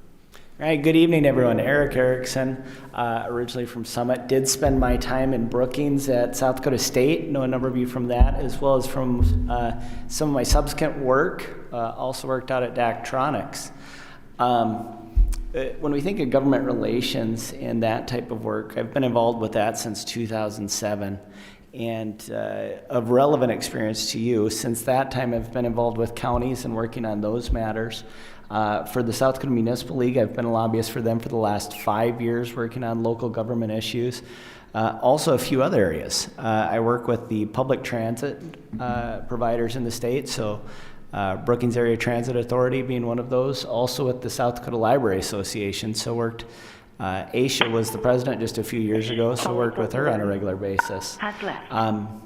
All right, good evening, everyone. Eric Erickson, originally from Summit. Did spend my time in Brookings at South Dakota State. Know a number of you from that, as well as from some of my subsequent work. Also worked out at Daktronics. When we think of government relations and that type of work, I've been involved with that since 2007. And of relevant experience to you, since that time I've been involved with counties and working on those matters. For the South Dakota Municipal League, I've been a lobbyist for them for the last 5 years, working on local government issues. Also a few other areas. I work with the public transit providers in the state, so Brookings Area Transit Authority being one of those. Also with the South Dakota Library Association, so worked, Aisha was the president just a few years ago, so worked with her on a regular basis. And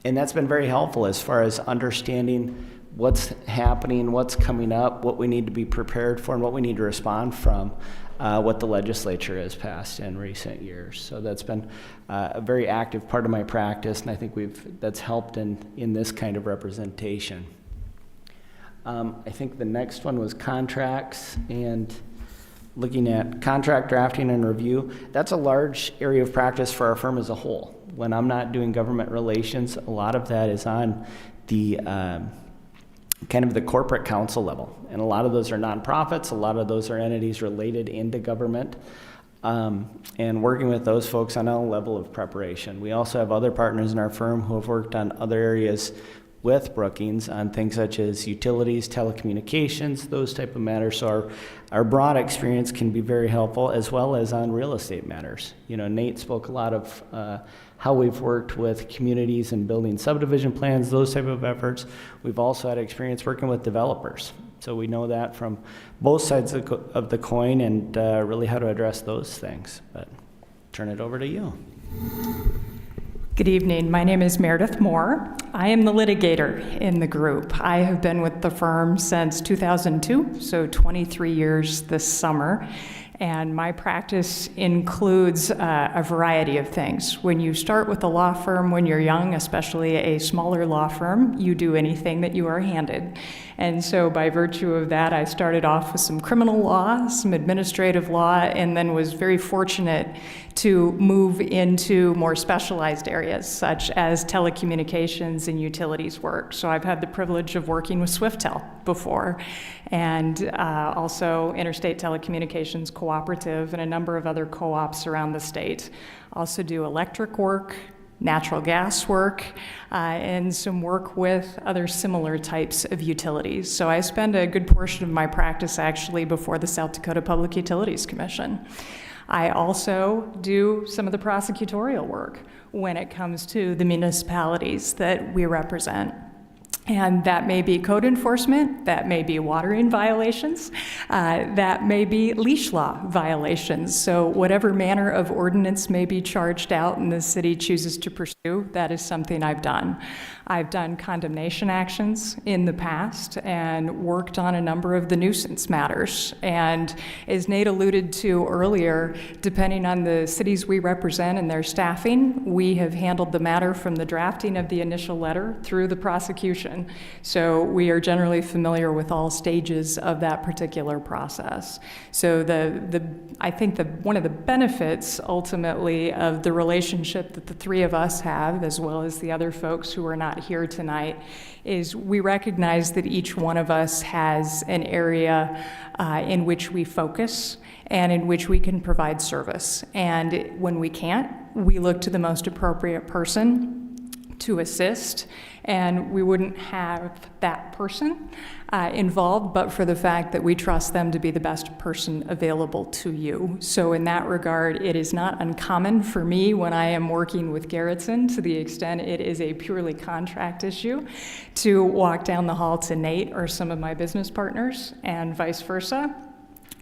that's been very helpful as far as understanding what's happening, what's coming up, what we need to be prepared for, and what we need to respond from what the legislature has passed in recent years. So that's been a very active part of my practice, and I think that's helped in this kind of representation. I think the next one was contracts, and looking at contract drafting and review. That's a large area of practice for our firm as a whole. When I'm not doing government relations, a lot of that is on the kind of the corporate council level. And a lot of those are nonprofits, a lot of those are entities related into government, and working with those folks on a level of preparation. We also have other partners in our firm who have worked on other areas with Brookings on things such as utilities, telecommunications, those type of matters. So our broad experience can be very helpful, as well as on real estate matters. You know, Nate spoke a lot of how we've worked with communities and building subdivision plans, those type of efforts. We've also had experience working with developers. So we know that from both sides of the coin, and really how to address those things. But turn it over to you. Good evening. My name is Meredith Moore. I am the litigator in the group. I have been with the firm since 2002, so 23 years this summer. And my practice includes a variety of things. When you start with a law firm when you're young, especially a smaller law firm, you do anything that you are handed. And so by virtue of that, I started off with some criminal law, some administrative law, and then was very fortunate to move into more specialized areas, such as telecommunications and utilities work. So I've had the privilege of working with SwiftTel before, and also Interstate Telecommunications Cooperative and a number of other co-ops around the state. Also do electric work, natural gas work, and some work with other similar types of utilities. So I spend a good portion of my practice actually before the South Dakota Public Utilities Commission. I also do some of the prosecutorial work when it comes to the municipalities that we represent. And that may be code enforcement, that may be watering violations, that may be leash law violations. So whatever manner of ordinance may be charged out and the city chooses to pursue, that is something I've done. I've done condemnation actions in the past and worked on a number of the nuisance matters. And as Nate alluded to earlier, depending on the cities we represent and their staffing, we have handled the matter from the drafting of the initial letter through the prosecution. So we are generally familiar with all stages of that particular process. So I think one of the benefits ultimately of the relationship that the three of us have, as well as the other folks who are not here tonight, is we recognize that each one of us has an area in which we focus and in which we can provide service. And when we can't, we look to the most appropriate person to assist, and we wouldn't have that person involved, but for the fact that we trust them to be the best person available to you. So in that regard, it is not uncommon for me when I am working with Garrettson, to the extent it is a purely contract issue, to walk down the hall to Nate or some of my business partners and vice versa,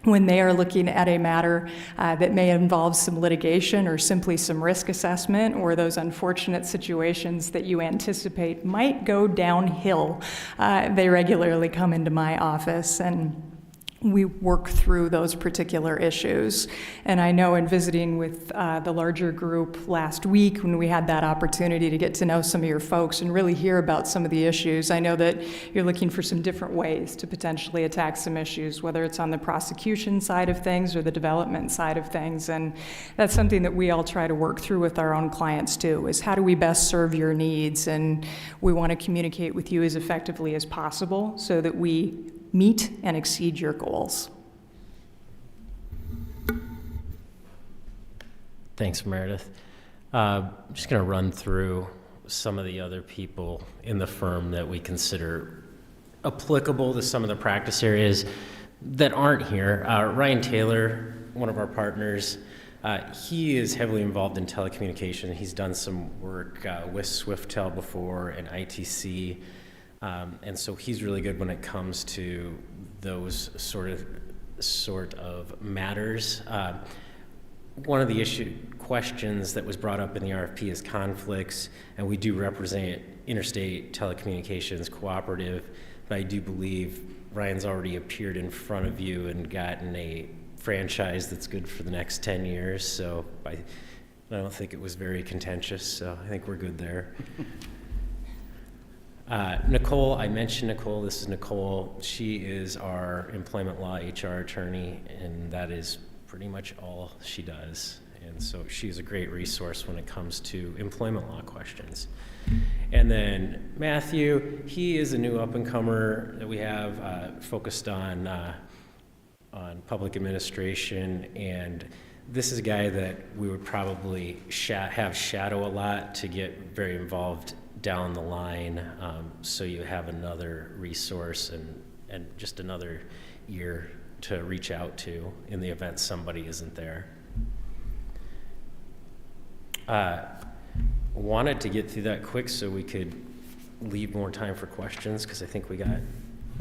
when they are looking at a matter that may involve some litigation or simply some risk assessment, or those unfortunate situations that you anticipate might go downhill. They regularly come into my office, and we work through those particular issues. And I know in visiting with the larger group last week, when we had that opportunity to get to know some of your folks and really hear about some of the issues, I know that you're looking for some different ways to potentially attack some issues, whether it's on the prosecution side of things or the development side of things. And that's something that we all try to work through with our own clients too, is how do we best serve your needs? And we want to communicate with you as effectively as possible so that we meet and exceed your goals. Thanks, Meredith. I'm just going to run through some of the other people in the firm that we consider applicable to some of the practice areas that aren't here. Ryan Taylor, one of our partners, he is heavily involved in telecommunication. He's done some work with SwiftTel before and ITC. And so he's really good when it comes to those sort of matters. One of the questions that was brought up in the RFP is conflicts, and we do represent Interstate Telecommunications Cooperative, but I do believe Ryan's already appeared in front of you and gotten a franchise that's good for the next 10 years, so I don't think it was very contentious, so I think we're good there. Nicole, I mentioned Nicole. This is Nicole. She is our employment law HR attorney, and that is pretty much all she does. And so she's a great resource when it comes to employment law questions. And then Matthew, he is a new up-and-comer that we have focused on public administration, and this is a guy that we would probably have shadow a lot to get very involved down the line, so you have another resource and just another ear to reach out to in the event somebody isn't there. Wanted to get through that quick so we could leave more time for questions, because I think we got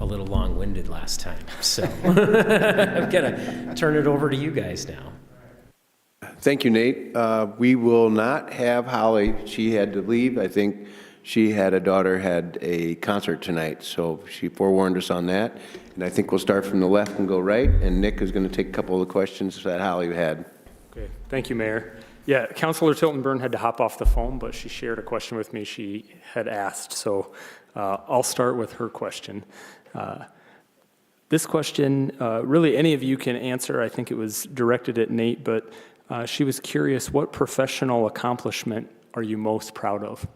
a little long-winded last time. So I'm gonna turn it over to you guys now. Thank you, Nate. We will not have Holly. She had to leave. I think she had had a concert tonight, so she forewarned us on that. And I think we'll start from the left and go right, and Nick is going to take a couple of the questions that Holly had. Okay, thank you, Mayor. Yeah, Councilor Tilton-Burn had to hop off the phone, but she shared a question with me she had asked, so I'll start with her question. This question, really any of you can answer. I think it was directed at Nate, but she was curious, what professional accomplishment are you most proud of?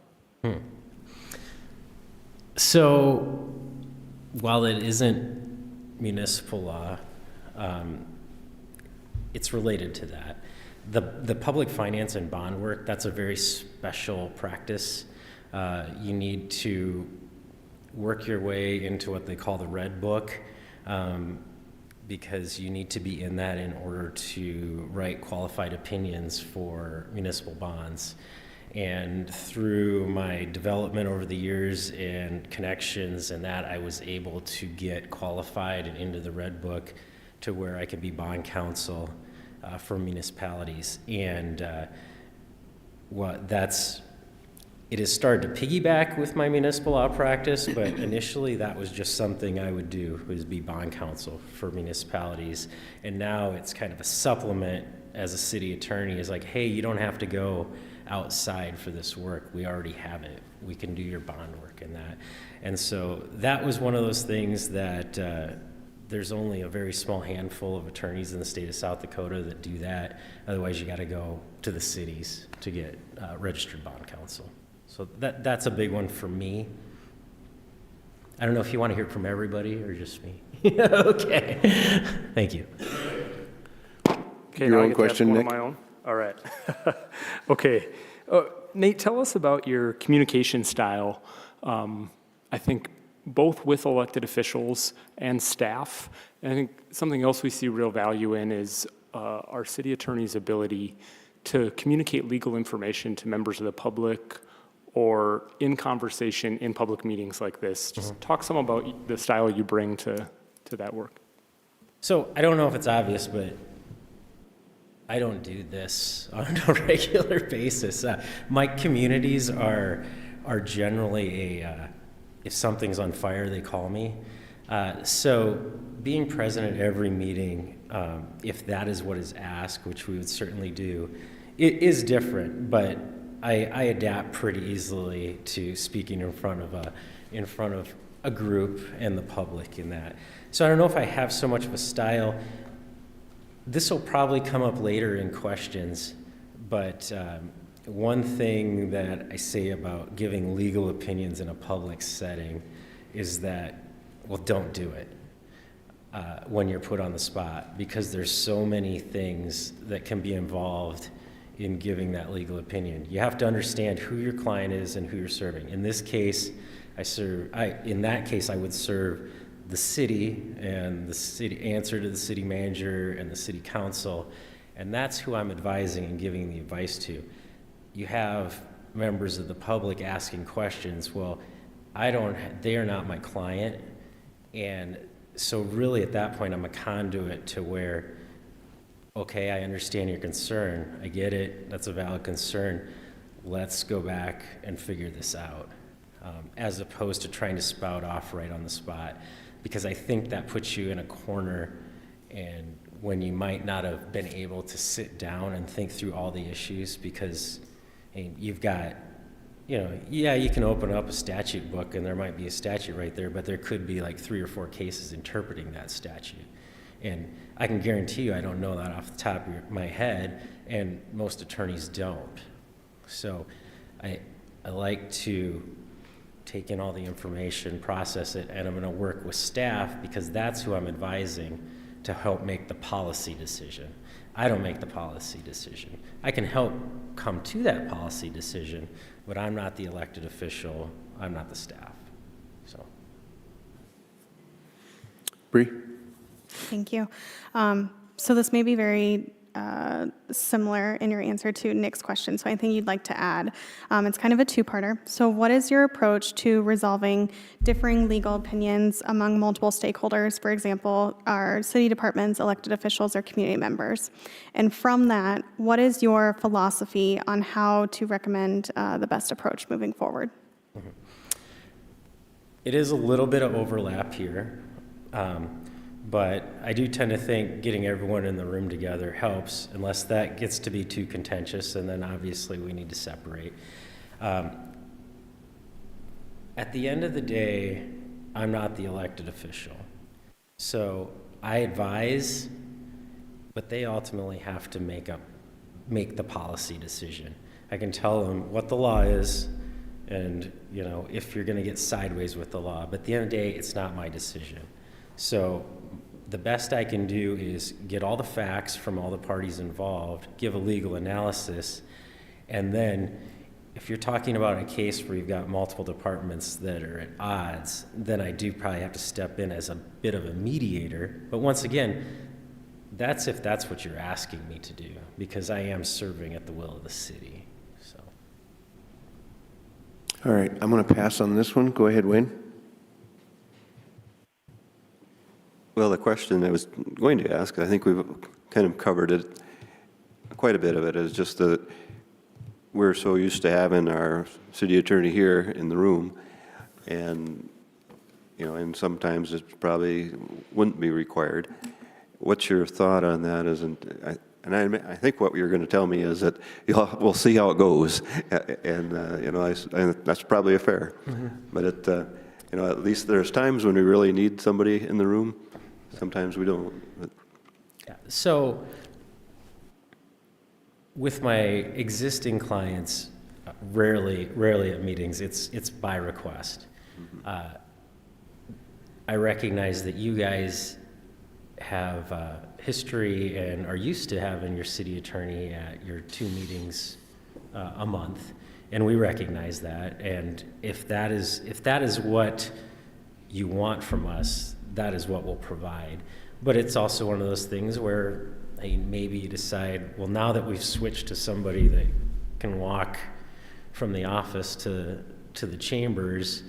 So, while it isn't municipal law, it's related to that. The public finance and bond work, that's a very special practice. You need to work your way into what they call the Red Book, because you need to be in that in order to write qualified opinions for municipal bonds. And through my development over the years and connections and that, I was able to get qualified and into the Red Book to where I could be bond counsel for municipalities. And it has started to piggyback with my municipal law practice, but initially that was just something I would do, was be bond counsel for municipalities. And now it's kind of a supplement as a city attorney, is like, hey, you don't have to go outside for this work. We already have it. We can do your bond work in that. And so that was one of those things that there's only a very small handful of attorneys in the state of South Dakota that do that. Otherwise, you got to go to the cities to get registered bond counsel. So that's a big one for me. I don't know if you want to hear it from everybody or just me. Okay. Thank you. Okay, Your now own I get question, to ask Nick? one of my own? All right. Okay. Nate, tell us about your communication style. I think both with elected officials and staff. And I think something else we see real value in is our city attorney's ability to communicate legal information to members of the public or in conversation in public meetings like this. Just talk some about the style you bring to that work. So I don't know if it's obvious, but I don't do this on a regular basis. My communities are generally if something's on fire, they call me. So being present at every meeting, if that is what is asked, which we would certainly do, it is different, but I adapt pretty easily to speaking in front of a group and the public in that. So I don't know if I have so much of a style. This will probably come up later in questions, but one thing that I say about giving legal opinions in a public setting is that, well, don't do it when you're put on the spot, because there's so many things that can be involved in giving that legal opinion. You have to understand who your client is and who you're serving. In this case, in that case, I would serve the city and the city answer to the city manager and the city council, and that's who I'm advising and giving the advice to. You have members of the public asking questions. Well, they are not my client, and so really at that point I'm a conduit to where, okay, I understand your concern, I get it, that's a valid concern, let's go back and figure this out, as opposed to trying to spout off right on the spot, because I think that puts you in a corner and when you might not have been able to sit down and think through all the issues, because you've got, you can open up a statute book and there might be a statute right there, but there could be like 3 or 4 cases interpreting that statute. And I can guarantee you I don't know that off the top of my head, and most attorneys don't. So I like to take in all the information, process it, and I'm going to work with staff because that's who I'm advising to help make the policy decision. I don't make the policy decision. I can help come to that policy decision, but I'm not the elected official. I'm not the staff. So, Bree? Thank you. So this may be very similar in your answer to Nick's question, so anything you'd like to add? It's kind of a two-parter. So what is your approach to resolving differing legal opinions among multiple stakeholders, for example, our city departments, elected officials, or community members? And from that, what is your philosophy on how to recommend the best approach moving forward? It is a little bit of overlap here. But I do tend to think getting everyone in the room together helps, unless that gets to be too contentious, and then obviously we need to separate. At the end of the day, I'm not the elected official. So I advise, but they ultimately have to make the policy decision. I can tell them what the law is, and if you're going to get sideways with the law, but at the end of the day, it's not my decision. So the best I can do is get all the facts from all the parties involved, give a legal analysis, and then if you're talking about a case where you've got multiple departments that are at odds, then I do probably have to step in as a bit of a mediator. But once again, that's if that's what you're asking me to do, because I am serving at the will of the city. So. All right, I'm going to pass on this one. Go ahead, Wayne. Well, the question I was going to ask, I think we've kind of covered it, quite a bit of it, is just that we're so used to having our city attorney here in the room, and and sometimes it probably wouldn't be required. What's your thought on that? I think what you're going to tell me is that we'll see how it goes, and that's probably fair. Mm-hmm. But at least there's times when we really need somebody in the room. Sometimes we don't. Yeah. So with my existing clients, rarely at meetings, it's by request. Mm-hmm. I recognize that you guys have history and are used to having your city attorney at your 2 meetings a month, and we recognize that. And if that is what you want from us, that is what we'll provide. But it's also one of those things where maybe you decide, well, now that we've switched to somebody that can walk from the office to the chambers,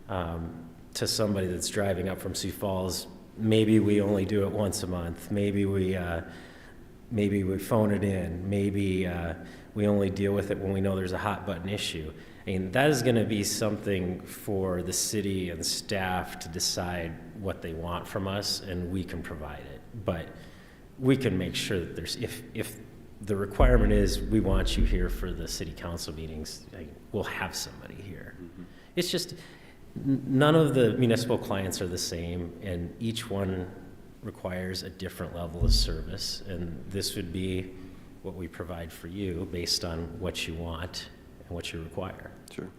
to somebody that's driving up from Sioux Falls, maybe we only do it once a month. Maybe we phone it in. Maybe we only deal with it when we know there's a hot button issue. I mean, that is going to be something for the city and staff to decide what they want from us, and we can provide it. But we can make sure that there's, if the requirement is we want you here for the city council meetings, we'll have somebody here. Mm-hmm. It's just none of the municipal clients are the same, and each one requires a different level of service, and this would be what we provide for you based on what you want and what you require. Sure.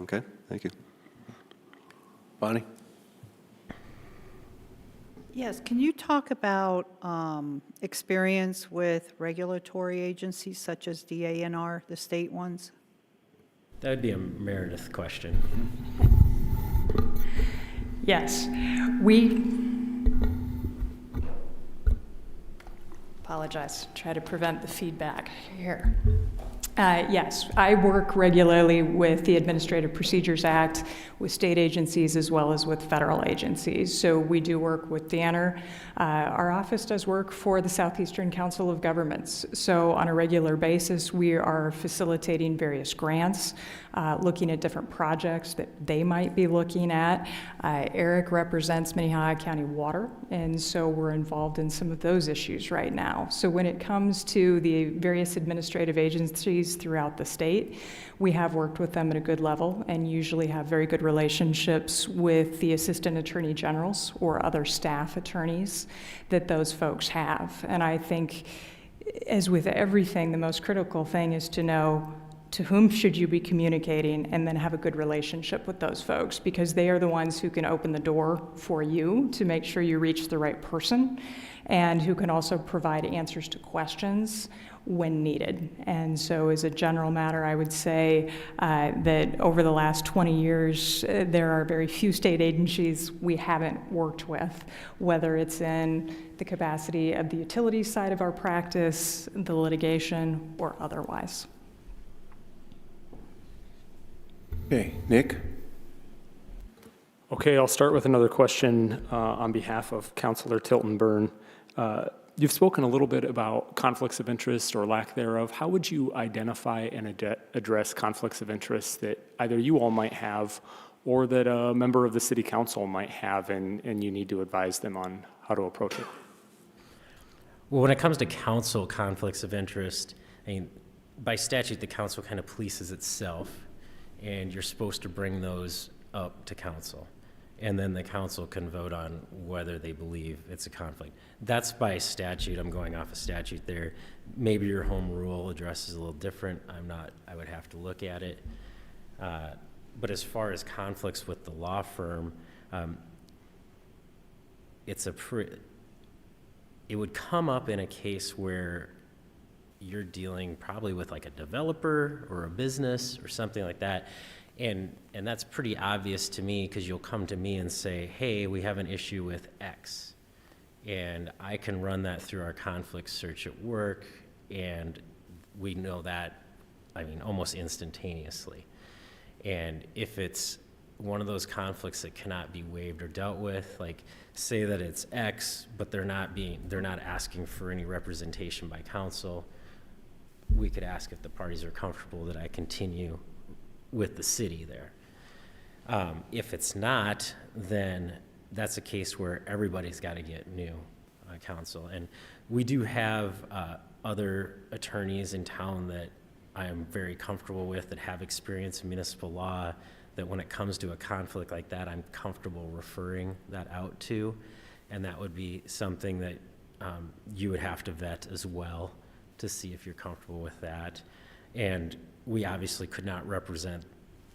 Okay, thank you. Bonnie? Yes, can you talk about experience with regulatory agencies such as DANR, the state ones? That would be a Meredith question. Yes, we apologize, try to prevent the feedback here. Yes, I work regularly with the Administrative Procedures Act, with state agencies as well as with federal agencies. So we do work with DANR. Our office does work for the Southeastern Council of Governments. So on a regular basis, we are facilitating various grants, looking at different projects that they might be looking at. Eric represents Minnehaha County Water, and so we're involved in some of those issues right now. So when it comes to the various administrative agencies throughout the state, we have worked with them at a good level and usually have very good relationships with the assistant attorney generals or other staff attorneys that those folks have. And I think, as with everything, the most critical thing is to know to whom should you be communicating and then have a good relationship with those folks, because they are the ones who can open the door for you to make sure you reach the right person and who can also provide answers to questions when needed. And so as a general matter, I would say that over the last 20 years, there are very few state agencies we haven't worked with, whether it's in the capacity of the utility side of our practice, the litigation, or otherwise. Okay, Nick? Okay, I'll start with another question on behalf of Councilor Tilton Byrne. You've spoken a little bit about conflicts of interest or lack thereof. How would you identify and address conflicts of interest that either you all might have or that a member of the city council might have, and you need to advise them on how to approach it? Well, when it comes to council conflicts of interest, I mean, by statute, the council kind of polices itself, and you're supposed to bring those up to council. And then the council can vote on whether they believe it's a conflict. That's by statute. I'm going off a statute there. Maybe your home rule address is a little different. I would have to look at it. But as far as conflicts with the law firm, it would come up in a case where you're dealing probably with like a developer or a business or something like that. And that's pretty obvious to me, because you'll come to me and say, hey, we have an issue with X. And I can run that through our conflict search at work, and we know that, I mean, almost instantaneously. And if it's one of those conflicts that cannot be waived or dealt with, like say that it's X, but they're not asking for any representation by council, we could ask if the parties are comfortable that I continue with the city there. If it's not, then that's a case where everybody's got to get new counsel. And we do have other attorneys in town that I am very comfortable with that have experience in municipal law, that when it comes to a conflict like that, I'm comfortable referring that out to. And that would be something that you would have to vet as well to see if you're comfortable with that. And we obviously could not represent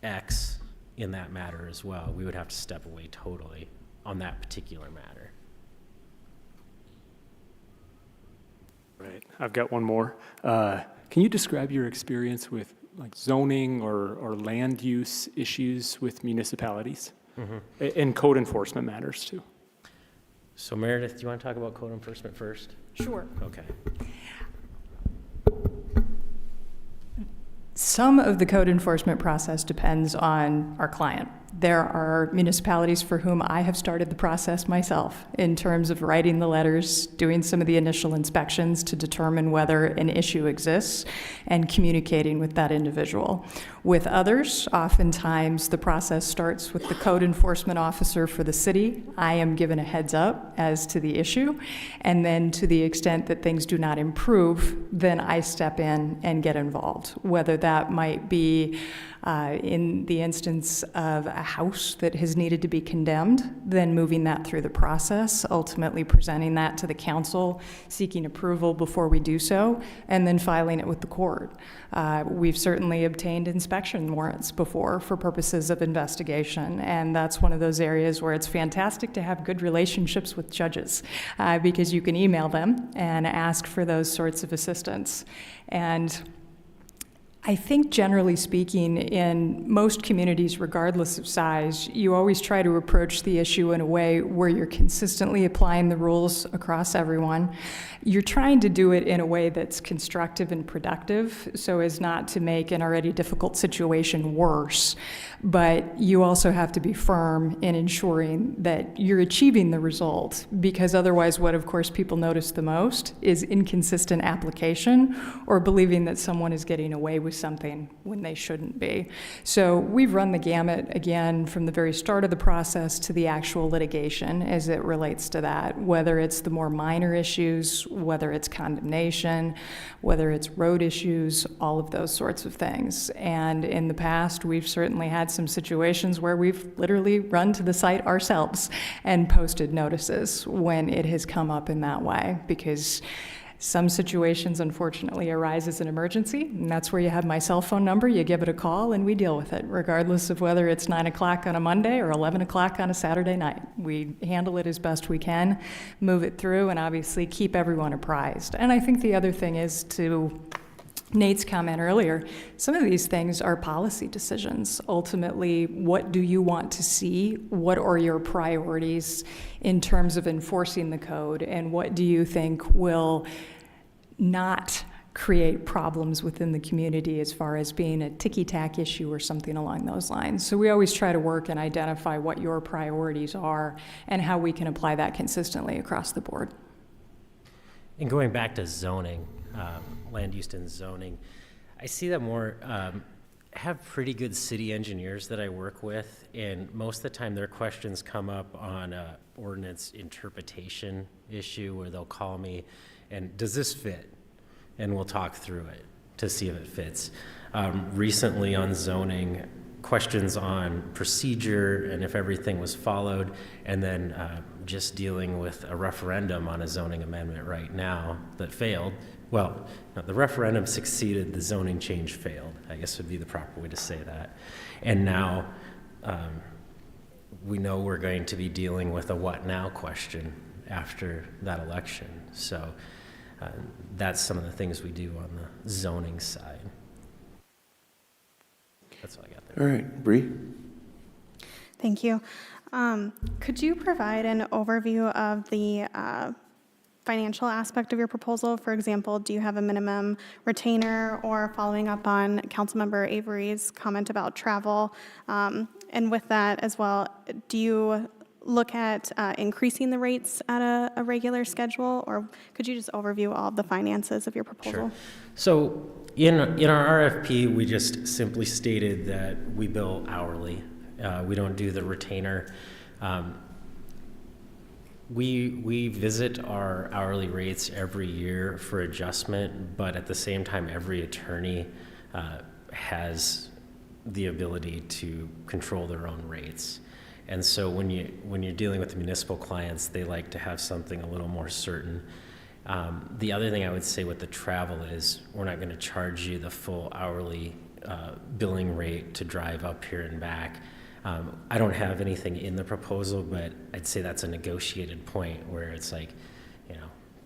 X in that matter as well. We would have to step away totally on that particular matter. Right, I've got one more. Can you describe your experience with like zoning or land use issues with municipalities? And code enforcement matters too. So Meredith, do you want to talk about code enforcement first? Sure. Okay. Some of the code enforcement process depends on our client. There are municipalities for whom I have started the process myself in terms of writing the letters, doing some of the initial inspections to determine whether an issue exists, and communicating with that individual. With others, oftentimes the process starts with the code enforcement officer for the city. I am given a heads up as to the issue, and then to the extent that things do not improve, then I step in and get involved, whether that might be in the instance of a house that has needed to be condemned, then moving that through the process, ultimately presenting that to the council, seeking approval before we do so, and then filing it with the court. We've certainly obtained inspection warrants before for purposes of investigation, and that's one of those areas where it's fantastic to have good relationships with judges because you can email them and ask for those sorts of assistance. And I think generally speaking, in most communities, regardless of size, you always try to approach the issue in a way where you're consistently applying the rules across everyone. You're trying to do it in a way that's constructive and productive so as not to make an already difficult situation worse. But you also have to be firm in ensuring that you're achieving the result, because otherwise what, of course, people notice the most is inconsistent application or believing that someone is getting away with something when they shouldn't be. So we've run the gamut, again, from the very start of the process to the actual litigation as it relates to that, whether it's the more minor issues, whether it's condemnation, whether it's road issues, all of those sorts of things. And in the past, we've certainly had some situations where we've literally run to the site ourselves and posted notices when it has come up in that way, because some situations, unfortunately, arise as an emergency, and that's where you have my cell phone number. You give it a call, and we deal with it, regardless of whether it's 9 o'clock on a Monday or 11 o'clock on a Saturday night. We handle it as best we can, move it through, and obviously keep everyone apprised. And I think the other thing is, to Nate's comment earlier, some of these things are policy decisions. Ultimately, what do you want to see? What are your priorities in terms of enforcing the code? And what do you think will not create problems within the community as far as being a ticky-tack issue or something along those lines? So we always try to work and identify what your priorities are and how we can apply that consistently across the board. And going back to zoning, land use and zoning, I see that more, have pretty good city engineers that I work with, and most of the time their questions come up on a ordinance interpretation issue where they'll call me and, does this fit? And we'll talk through it to see if it fits. Recently on zoning, questions on procedure and if everything was followed, and then just dealing with a referendum on a zoning amendment right now that failed. Well, no, the referendum succeeded, the zoning change failed, I guess would be the proper way to say that. And now we know we're going to be dealing with a what now question after that election. So that's some of the things we do on the zoning side. That's all I got there. All right, Bree? Thank you. Could you provide an overview of the financial aspect of your proposal? For example, do you have a minimum retainer, or following up on Councilmember Avery's comment about travel? And with that as well, do you look at increasing the rates at a regular schedule, or could you just overview all of the finances of your proposal? Sure. So in our RFP, we just simply stated that we bill hourly. We don't do the retainer. We visit our hourly rates every year for adjustment, but at the same time, every attorney has the ability to control their own rates. And so when you're dealing with the municipal clients, they like to have something a little more certain. The other thing I would say with the travel is we're not going to charge you the full hourly billing rate to drive up here and back. I don't have anything in the proposal, but I'd say that's a negotiated point where it's like,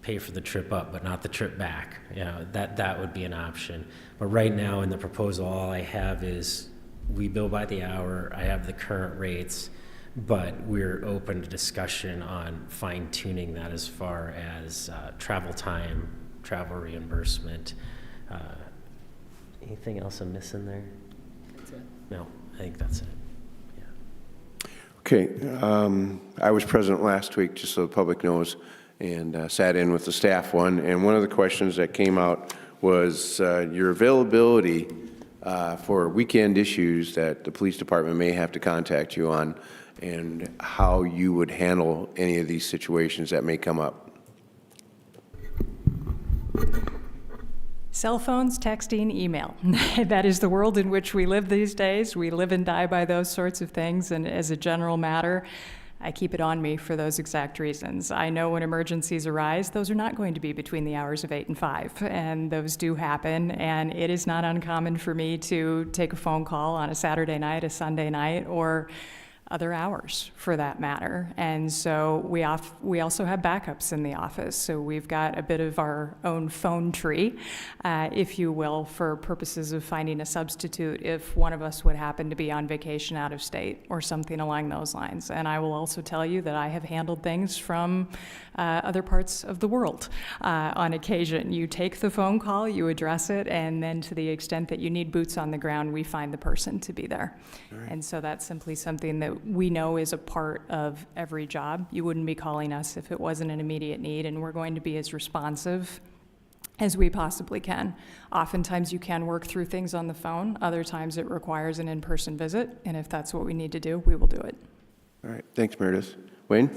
pay for the trip up, but not the trip back. That would be an option. But right now in the proposal, all I have is we bill by the hour. I have the current rates. but we're open to discussion on fine-tuning that as far as travel time, travel reimbursement. Anything else I'm missing there? That's it. No, I think that's it. Okay, I was present last week, just so the public knows, and sat in with the staff one, and one of the questions that came out was your availability for weekend issues that the police department may have to contact you on, and how you would handle any of these situations that may come up. Cell phones, texting, email. That is the world in which we live these days. We live and die by those sorts of things, and as a general matter, I keep it on me for those exact reasons. I know when emergencies arise, those are not going to be between the hours of 8 and 5, and those do happen, and it is not uncommon for me to take a phone call on a Saturday night, a Sunday night, or other hours for that matter. And so we also have backups in the office. So we've got a bit of our own phone tree, if you will, for purposes of finding a substitute if one of us would happen to be on vacation out of state or something along those lines. And I will also tell you that I have handled things from other parts of the world on occasion. You take the phone call, you address it, and then to the extent that you need boots on the ground, we find the person to be there. Right. And so that's simply something that we know is a part of every job. You wouldn't be calling us if it wasn't an immediate need, and we're going to be as responsive as we possibly can. Oftentimes you can work through things on the phone. Other times it requires an in-person visit, and if that's what we need to do, we will do it. All right, thanks, Meredith. Wayne?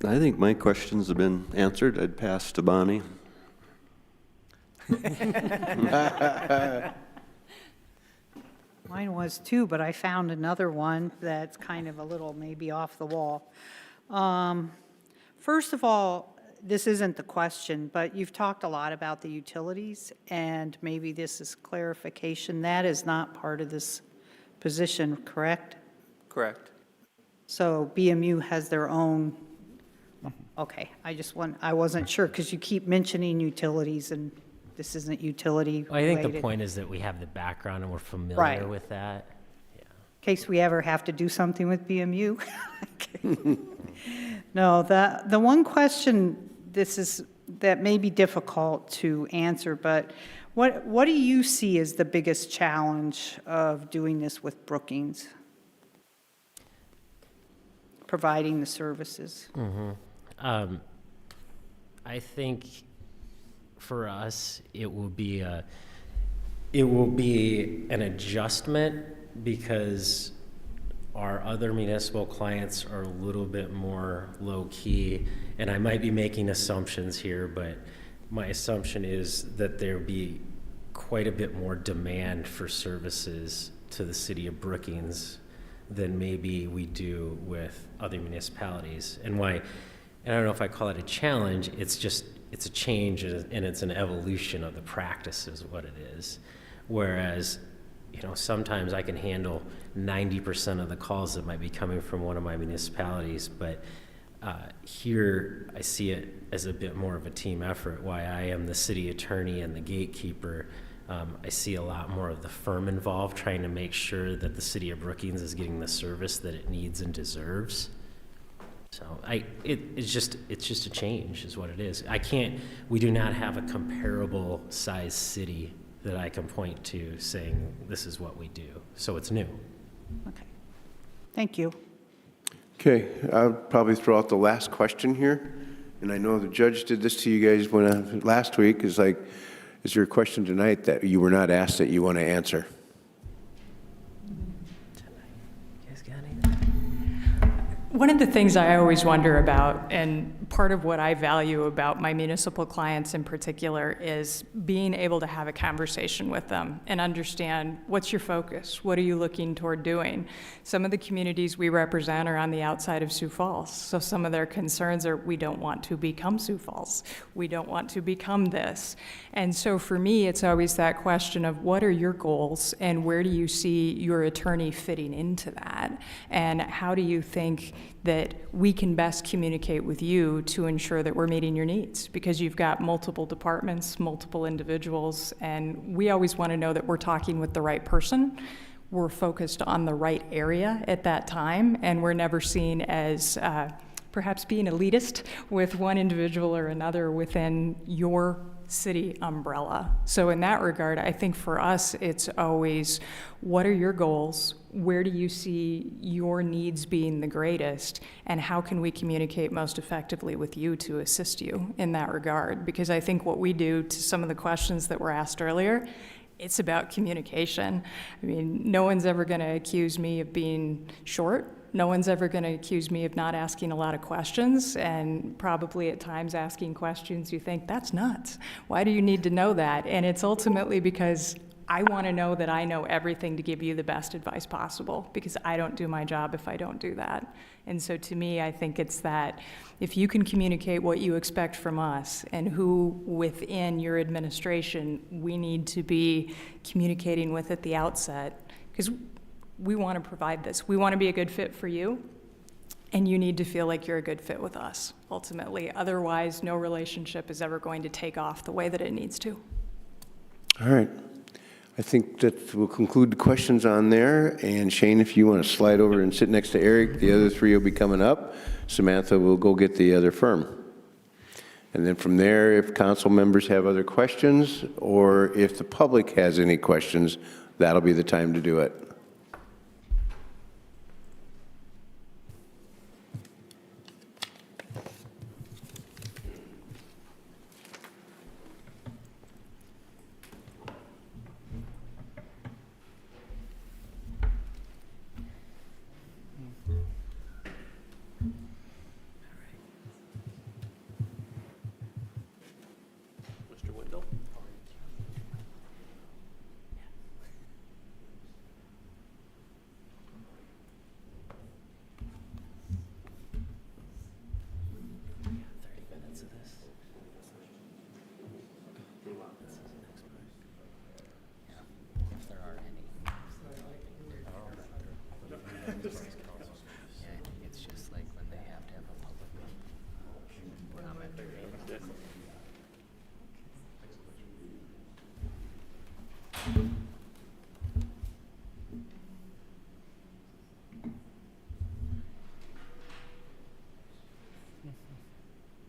I think my questions have been answered. I'd pass to Bonnie. Mine was too, but I found another one that's kind of a little maybe off the wall. First of all, this isn't the question, but you've talked a lot about the utilities, and maybe this is clarification. That is not part of this position, correct? Correct. So BMU has their own, okay, I wasn't sure because you keep mentioning utilities and this isn't utility Well, I think related. the point is that we have the background and we're familiar Right. with that. In case we ever have to do something with BMU. No, the one question that may be difficult to answer, but what do you see as the biggest challenge of doing this with Brookings? Providing the services? Mm-hmm. I think for us, it will be an adjustment because our other municipal clients are a little bit more low-key, and I might be making assumptions here, but my assumption is that there'll be quite a bit more demand for services to the city of Brookings than maybe we do with other municipalities. And I don't know if I call it a challenge, it's a change and it's an evolution of the practice is what it is. Whereas, sometimes I can handle 90% of the calls that might be coming from one of my municipalities, but here I see it as a bit more of a team effort. Why I am the city attorney and the gatekeeper, I see a lot more of the firm involved trying to make sure that the city of Brookings is getting the service that it needs and deserves. So it's just a change is what it is. We do not have a comparable size city that I can point to saying this is what we do. So it's new. Okay. Thank you. Okay, I'll probably throw out the last question here. And I know the judge did this to you guys last week. Is there a question tonight that you were not asked that you want to answer? One of the things I always wonder about, and part of what I value about my municipal clients in particular, is being able to have a conversation with them and understand what's your focus, what are you looking toward doing. Some of the communities we represent are on the outside of Sioux Falls, so some of their concerns are we don't want to become Sioux Falls, we don't want to become this. And so for me, it's always that question of what are your goals and where do you see your attorney fitting into that, and how do you think that we can best communicate with you to ensure that we're meeting your needs, because you've got multiple departments, multiple individuals, and we always want to know that we're talking with the right person we're focused on the right area at that time, and we're never seen as perhaps being elitist with one individual or another within your city umbrella. So in that regard, I think for us, it's always, what are your goals? Where do you see your needs being the greatest? And how can we communicate most effectively with you to assist you in that regard? Because I think what we do, to some of the questions that were asked earlier, it's about communication. I mean, no one's ever going to accuse me of being short. No one's ever going to accuse me of not asking a lot of questions, and probably at times asking questions you think, that's nuts. Why do you need to know that? And it's ultimately because I want to know that I know everything to give you the best advice possible, because I don't do my job if I don't do that. And so to me, I think it's that if you can communicate what you expect from us and who within your administration we need to be communicating with at the outset, because we want to provide this. We want to be a good fit for you, and you need to feel like you're a good fit with us, ultimately. Otherwise, no relationship is ever going to take off the way that it needs to. All right. I think that we'll conclude the questions on there. And Shane, if you want to slide over and sit next to Eric, the other three will be coming up. Samantha will go get the other firm. And then from there, if council members have other questions, or if the public has any questions, that'll be the time to do it. Mr. Wendell? It's just like when they have to have a public comment period.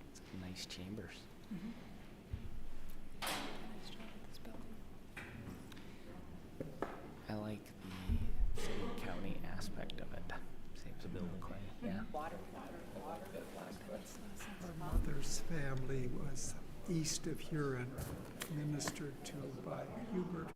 It's nice chambers. I like the city county aspect of it. Saves a building. Yeah. Our mother's family was east of Huron, ministered to by Hubert.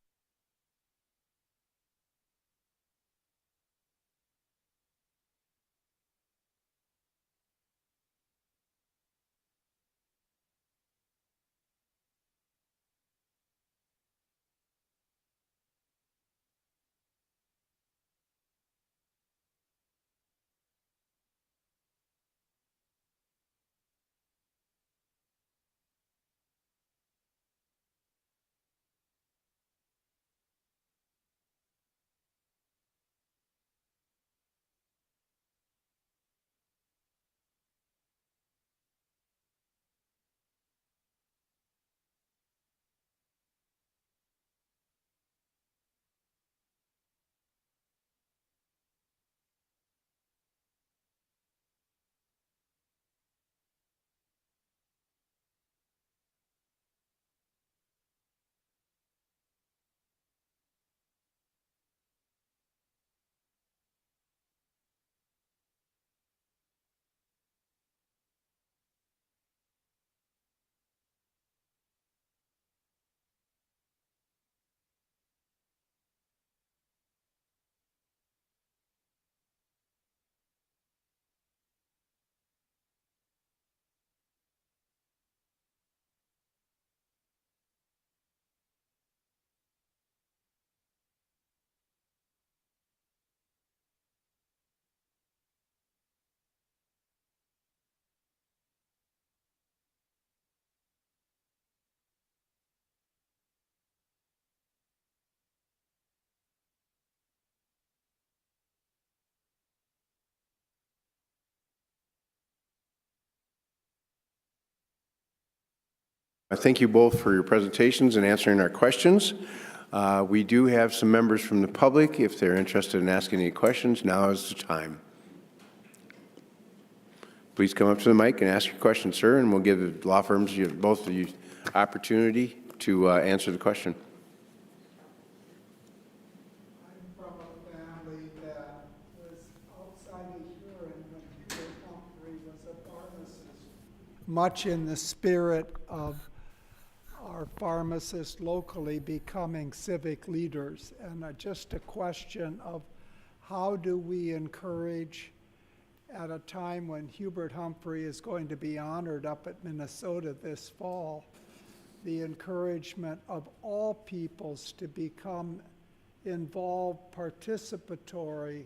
I thank you both for your presentations and answering our questions. We do have some members from the public. If they're interested in asking any questions, now is the time. Please come up to the mic and ask your question, sir, and we'll give the law firms, both of you, opportunity to answer the question. I'm from a family that was outside of Huron when Hubert Humphrey was a pharmacist. Much in the spirit of our pharmacists locally becoming civic leaders. And just a question of how do we encourage, at a time when Hubert Humphrey is going to be honored up at Minnesota this fall, the encouragement of all peoples to become involved, participatory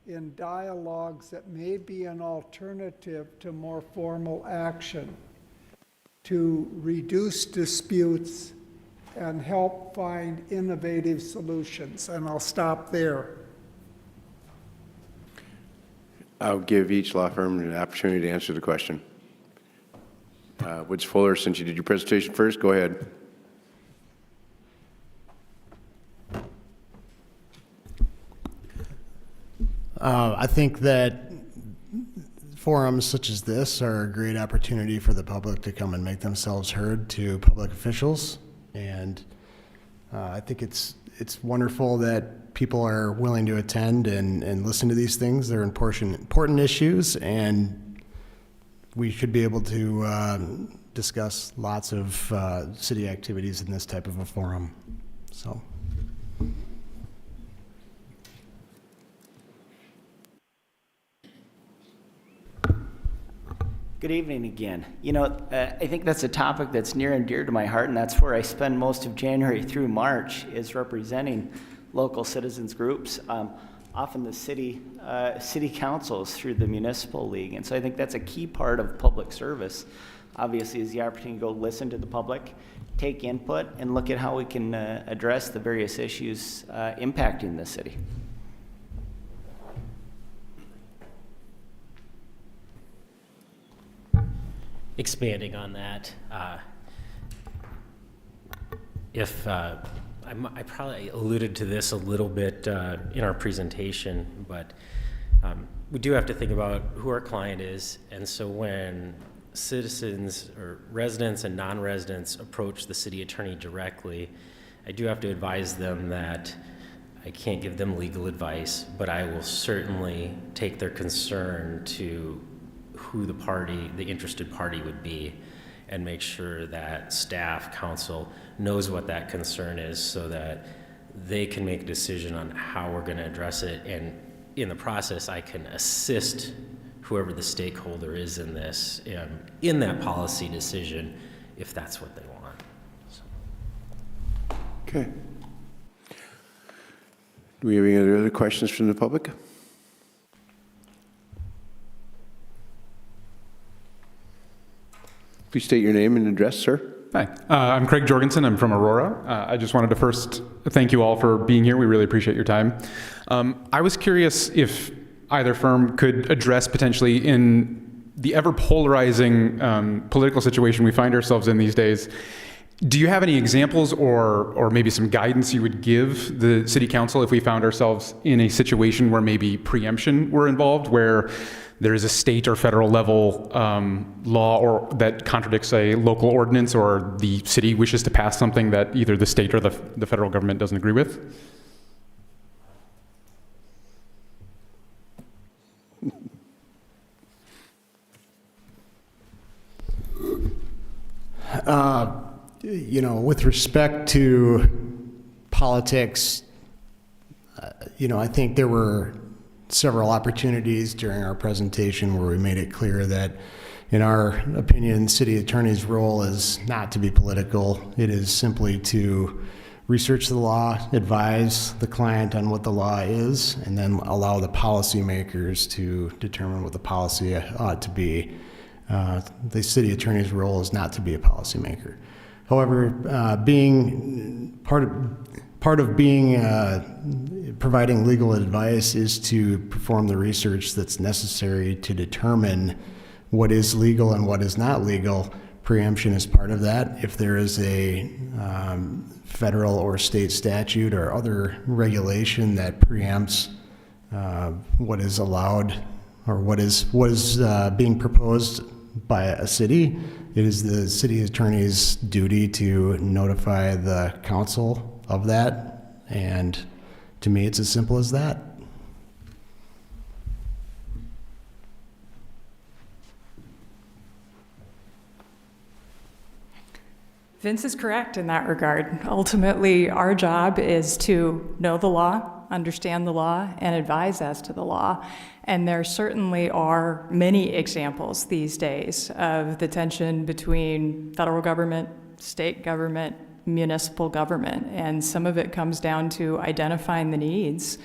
in dialogues that may be an alternative to more formal action, to reduce disputes and help find innovative solutions. And I'll stop there. I'll give each law firm an opportunity to answer the question. Woods Fuller, since you did your presentation first, go ahead. I think that forums such as this are a great opportunity for the public to come and make themselves heard to public officials. And I think it's wonderful that people are willing to attend and listen to these things. They're important issues, and we should be able to discuss lots of city activities in this type of a forum. So. Good evening again. You know, I think that's a topic that's near and dear to my heart, and that's where I spend most of January through March, is representing local citizens groups, often the city councils through the municipal league. And so I think that's a key part of public service, obviously, is the opportunity to go listen to the public, take input, and look at how we can address the various issues impacting the city. Expanding on that, I probably alluded to this a little bit in our presentation, but we do have to think about who our client is. And so when citizens or residents and non-residents approach the city attorney directly, I do have to advise them that I can't give them legal advice, but I will certainly take their concern to who the interested party would be, and make sure that staff, council knows what that concern is so that they can make a decision on how we're going to address it. And in the process, I can assist whoever the stakeholder is in this, in that policy decision, if that's what they want. So. Okay. Do we have any other questions from the public? Please state your name and address, sir. Hi, I'm Craig Jorgensen. I'm from Aurora. I just wanted to first thank you all for being here. We really appreciate your time. I was curious if either firm could address potentially in the ever polarizing political situation we find ourselves in these days. Do you have any examples or maybe some guidance you would give the city council if we found ourselves in a situation where maybe preemption were involved, where there is a state or federal level law or that contradicts a local ordinance, or the city wishes to pass something that either the state or the federal government doesn't agree with? You know, with respect to politics, you know, I think there were several opportunities during our presentation where we made it clear that, in our opinion, the city attorney's role is not to be political. It is simply to research the law, advise the client on what the law is, and then allow the policymakers to determine what the policy ought to be. The city attorney's role is not to be a policymaker. However, being part of being providing legal advice is to perform the research that's necessary to determine what is legal and what is not legal, preemption is part of that. If there is a federal or state statute or other regulation that preempts what is allowed or what is being proposed by a city, it is the city attorney's duty to notify the council of that. And to me, it's as simple as that. Vince is correct in that regard. Ultimately, our job is to know the law, understand the law, and advise as to the law. And there certainly are many examples these days of the tension between federal government, state government, municipal government. And some of it comes down to identifying the needs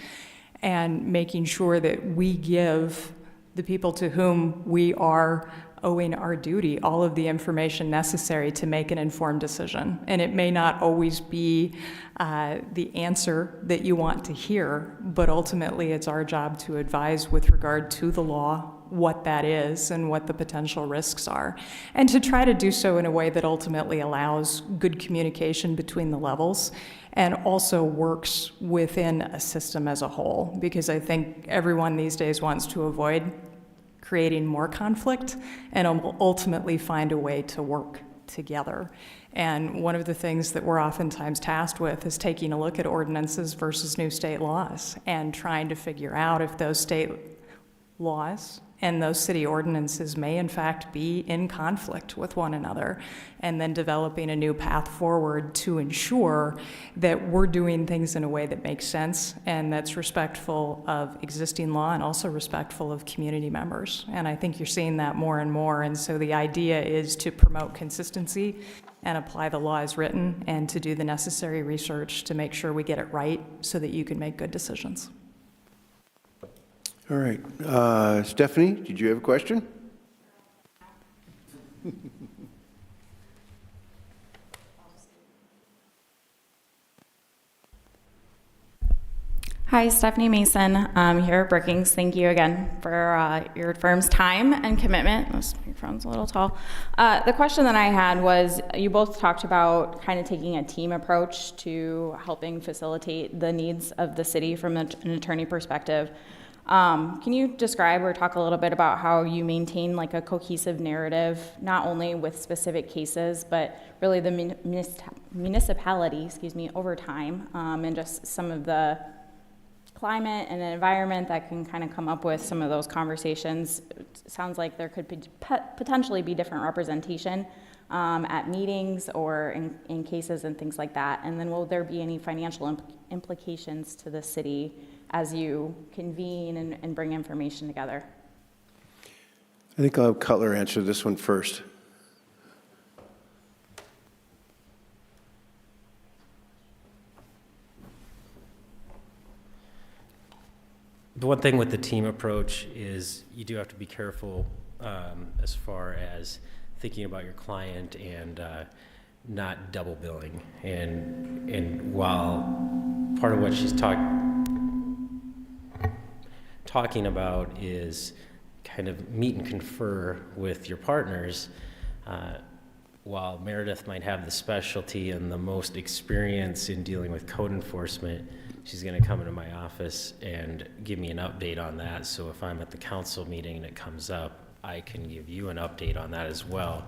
and making sure that we give the people to whom we are owing our duty all of the information necessary to make an informed decision. And it may not always be the answer that you want to hear, but ultimately it's our job to advise with regard to the law, what that is and what the potential risks are, and to try to do so in a way that ultimately allows good communication between the levels and also works within a system as a whole, because I think everyone these days wants to avoid creating more conflict and ultimately find a way to work together. And one of the things that we're oftentimes tasked with is taking a look at ordinances versus new state laws and trying to figure out if those state laws and those city ordinances may in fact be in conflict with one another, and then developing a new path forward to ensure that we're doing things in a way that makes sense and that's respectful of existing law and also respectful of community members. And I think you're seeing that more and more. And so the idea is to promote consistency and apply the law as written, and to do the necessary research to make sure we get it right so that you can make good decisions. All right. Stephanie, did you have a question? Hi, Stephanie Mason. I'm here at Brookings. Thank you again for your firm's time and commitment. This microphone's a little tall. The question that I had was, you both talked about kind of taking a team approach to helping facilitate the needs of the city from an attorney perspective. Can you describe or talk a little bit about how you maintain like a cohesive narrative, not only with specific cases, but really the municipality, over time, and just some of the climate and environment that can kind of come up with some of those conversations? It sounds like there could potentially be different representation at meetings or in cases and things like that. And then will there be any financial implications to the city as you convene and bring information together? I think I'll have Cutler answer this one first. The one thing with the team approach is you do have to be careful as far as thinking about your client and not double billing. And while part of what she's talking about is kind of meet and confer with your partners, while Meredith might have the specialty and the most experience in dealing with code enforcement, she's going to come into my office and give me an update on that. So if I'm at the council meeting and it comes up, I can give you an update on that as well.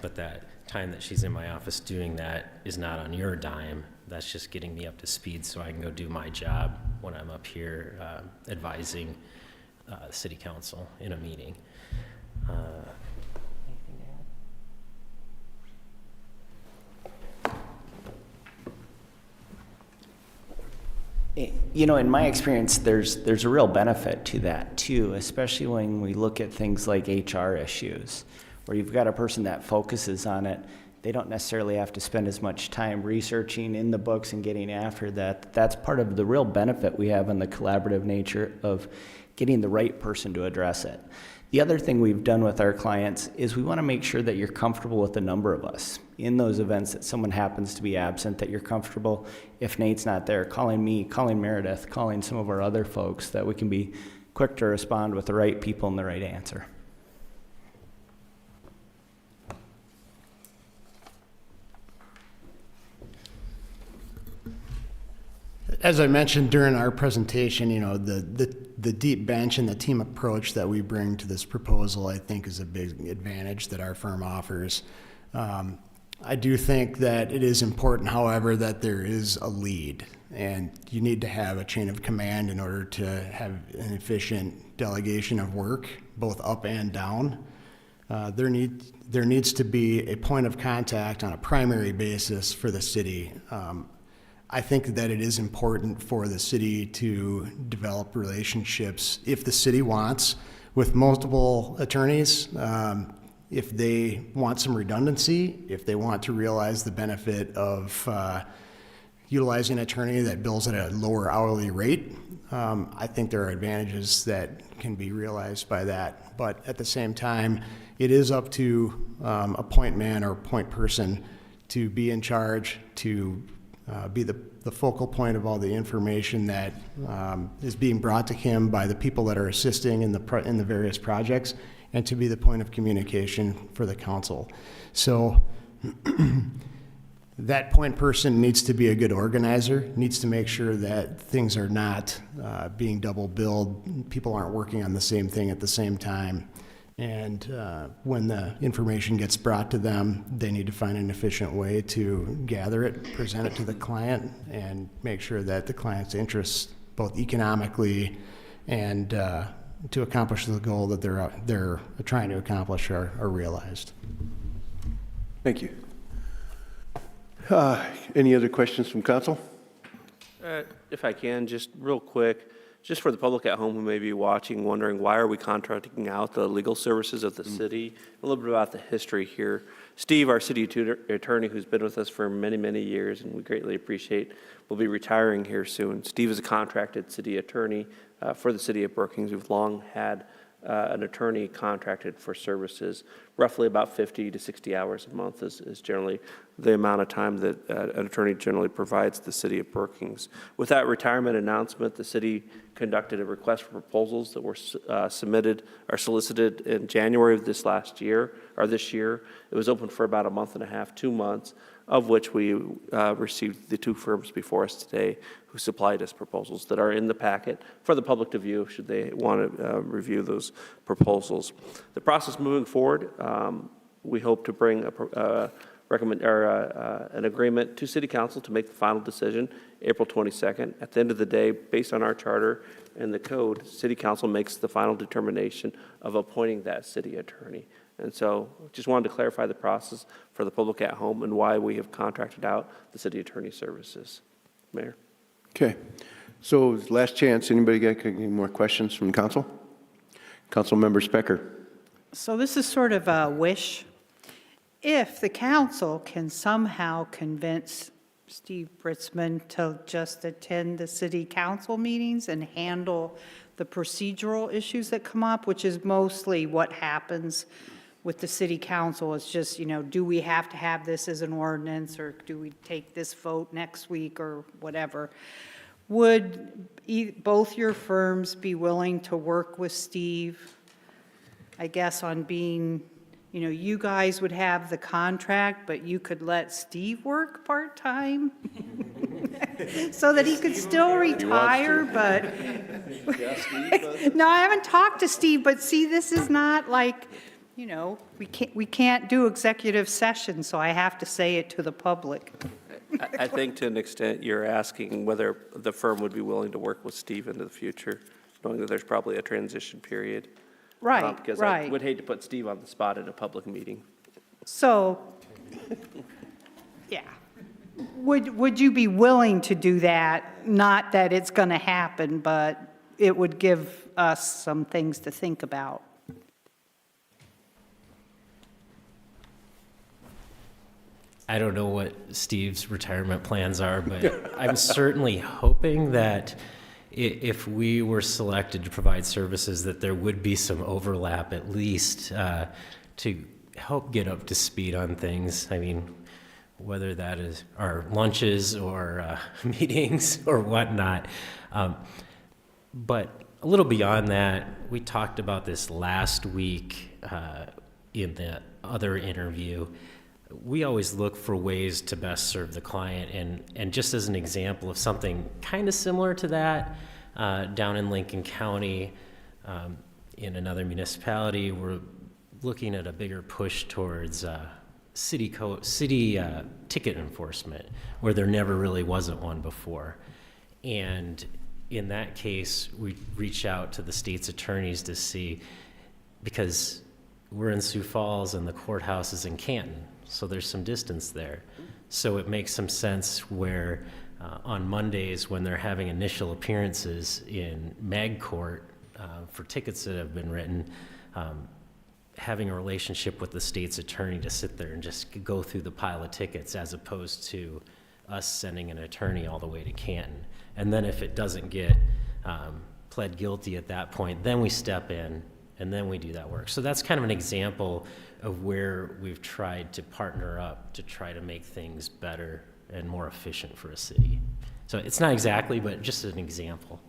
But that time that she's in my office doing that is not on your dime. That's just getting me up to speed so I can go do my job when I'm up here advising city council in a meeting. You know, in my experience, there's a real benefit to that too, especially when we look at things like HR issues, where you've got a person that focuses on it. They don't necessarily have to spend as much time researching in the books and getting after that. That's part of the real benefit we have in the collaborative nature of getting the right person to address it. The other thing we've done with our clients is we want to make sure that you're comfortable with the number of us. In those events that someone happens to be absent, that you're comfortable, if Nate's not there, calling me, calling Meredith, calling some of our other folks, that we can be quick to respond with the right people and the right answer. As I mentioned during our presentation, you know, the deep bench and the team approach that we bring to this proposal, I think, is a big advantage that our firm offers. I do think that it is important, however, that there is a lead, and you need to have a chain of command in order to have an efficient delegation of work, both up and down. There needs to be a point of contact on a primary basis for the city. I think that it is important for the city to develop relationships, if the city wants, with multiple attorneys. If they want some redundancy, if they want to realize the benefit of utilizing an attorney that bills at a lower hourly rate, I think there are advantages that can be realized by that. But at the same time, it is up to a point man or point person to be in charge, to be the focal point of all the information that is being brought to him by the people that are assisting in the various projects, and to be the point of communication for the council. So that point person needs to be a good organizer, needs to make sure that things are not being double billed, people aren't working on the same thing at the same time. And when the information gets brought to them, they need to find an efficient way to gather it, present it to the client, and make sure that the client's interests, both economically and to accomplish the goal that they're trying to accomplish, are realized. Thank you. Any other questions from council? If I can, just real quick, just for the public at home who may be watching, wondering why are we contracting out the legal services of the city? A little bit about the history here. Steve, our city attorney, who's been with us for many, many years, and we greatly appreciate, will be retiring here soon. Steve is a contracted city attorney for the city of Brookings. We've long had an attorney contracted for services. Roughly about 50 to 60 hours a month is generally the amount of time that an attorney generally provides the city of Brookings. With that retirement announcement, the city conducted a request for proposals that were submitted or solicited in January of this year. It was open for about a month and a half, 2 months, of which we received the two firms before us today who supplied us proposals that are in the packet for the public to view should they want to review those proposals. The process moving forward, we hope to bring an agreement to City Council to make the final decision April 22nd. At the end of the day, based on our charter and the code, City Council makes the final determination of appointing that city attorney. And so just wanted to clarify the process for the public at home and why we have contracted out the city attorney services. Mayor. Okay. So last chance, anybody got any more questions from council? Councilmember Specker. So this is sort of a wish. If the council can somehow convince Steve Britzman to just attend the city council meetings and handle the procedural issues that come up, which is mostly what happens with the city council, is just, do we have to have this as an ordinance, or do we take this vote next week, or whatever? Would both your firms be willing to work with Steve, I guess, on being, you guys would have the contract, but you could let Steve work part-time so that he could still retire, but no, I haven't talked to Steve, but see, this is not like, we can't do executive session, so I have to say it to the public. I think to an extent you're asking whether the firm would be willing to work with Steve into the future, knowing that there's probably a transition period. Right, because right. I would hate to put Steve on the spot at a public meeting. So, yeah. Would you be willing to do that? Not that it's going to happen, but it would give us some things to think about. I don't know what Steve's retirement plans are, but I'm certainly hoping that if we were selected to provide services, that there would be some overlap at least to help get up to speed on things. I mean, whether that is our lunches or meetings or whatnot. But a little beyond that, we talked about this last week in the other interview. we always look for ways to best serve the client. And just as an example of something kind of similar to that, down in Lincoln County, in another municipality, we're looking at a bigger push towards city ticket enforcement, where there never really wasn't one before. And in that case, we reach out to the state's attorneys to see, because we're in Sioux Falls and the courthouse is in Canton, so there's some distance there. So it makes some sense where on Mondays, when they're having initial appearances in Mag Court for tickets that have been written, having a relationship with the state's attorney to sit there and just go through the pile of tickets, as opposed to us sending an attorney all the way to Canton. And then if it doesn't get pled guilty at that point, then we step in and then we do that work. So that's kind of an example of where we've tried to partner up to try to make things better and more efficient for a city. So it's not exactly, but just an example.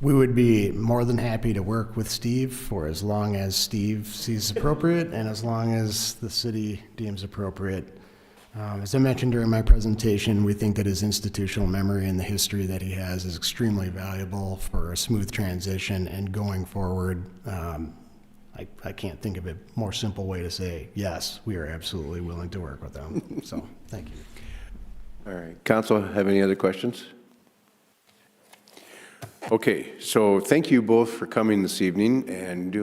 We would be more than happy to work with Steve for as long as Steve sees appropriate and as long as the city deems appropriate. As I mentioned during my presentation, we think that his institutional memory and the history that he has is extremely valuable for a smooth transition, and going forward, I can't think of a more simple way to say, yes, we are absolutely willing to work with him. So, thank you. All right. Council, have any other questions? Okay, so thank you both for coming this evening and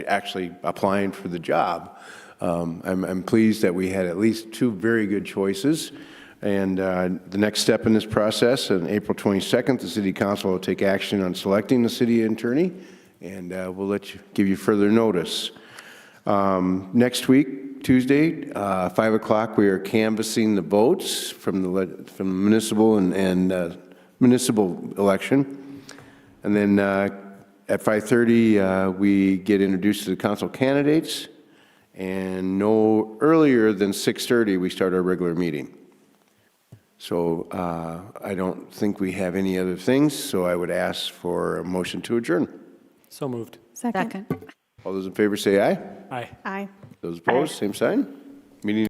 actually applying for the job. I'm pleased that we had at least two very good choices. And the next step in this process, on April 22nd, the City Council will take action on selecting the city attorney, and we'll give you further notice. Next week, Tuesday, 5 o'clock, we are canvassing the votes from the municipal and municipal election. And then at 5:30, we get introduced to the council candidates. And no earlier than 6:30, we start our regular meeting. So I don't think we have any other things, so I would ask for a motion to adjourn. So moved. Second. All those in favor say aye. Aye. Aye. Those opposed, same sign. Meeting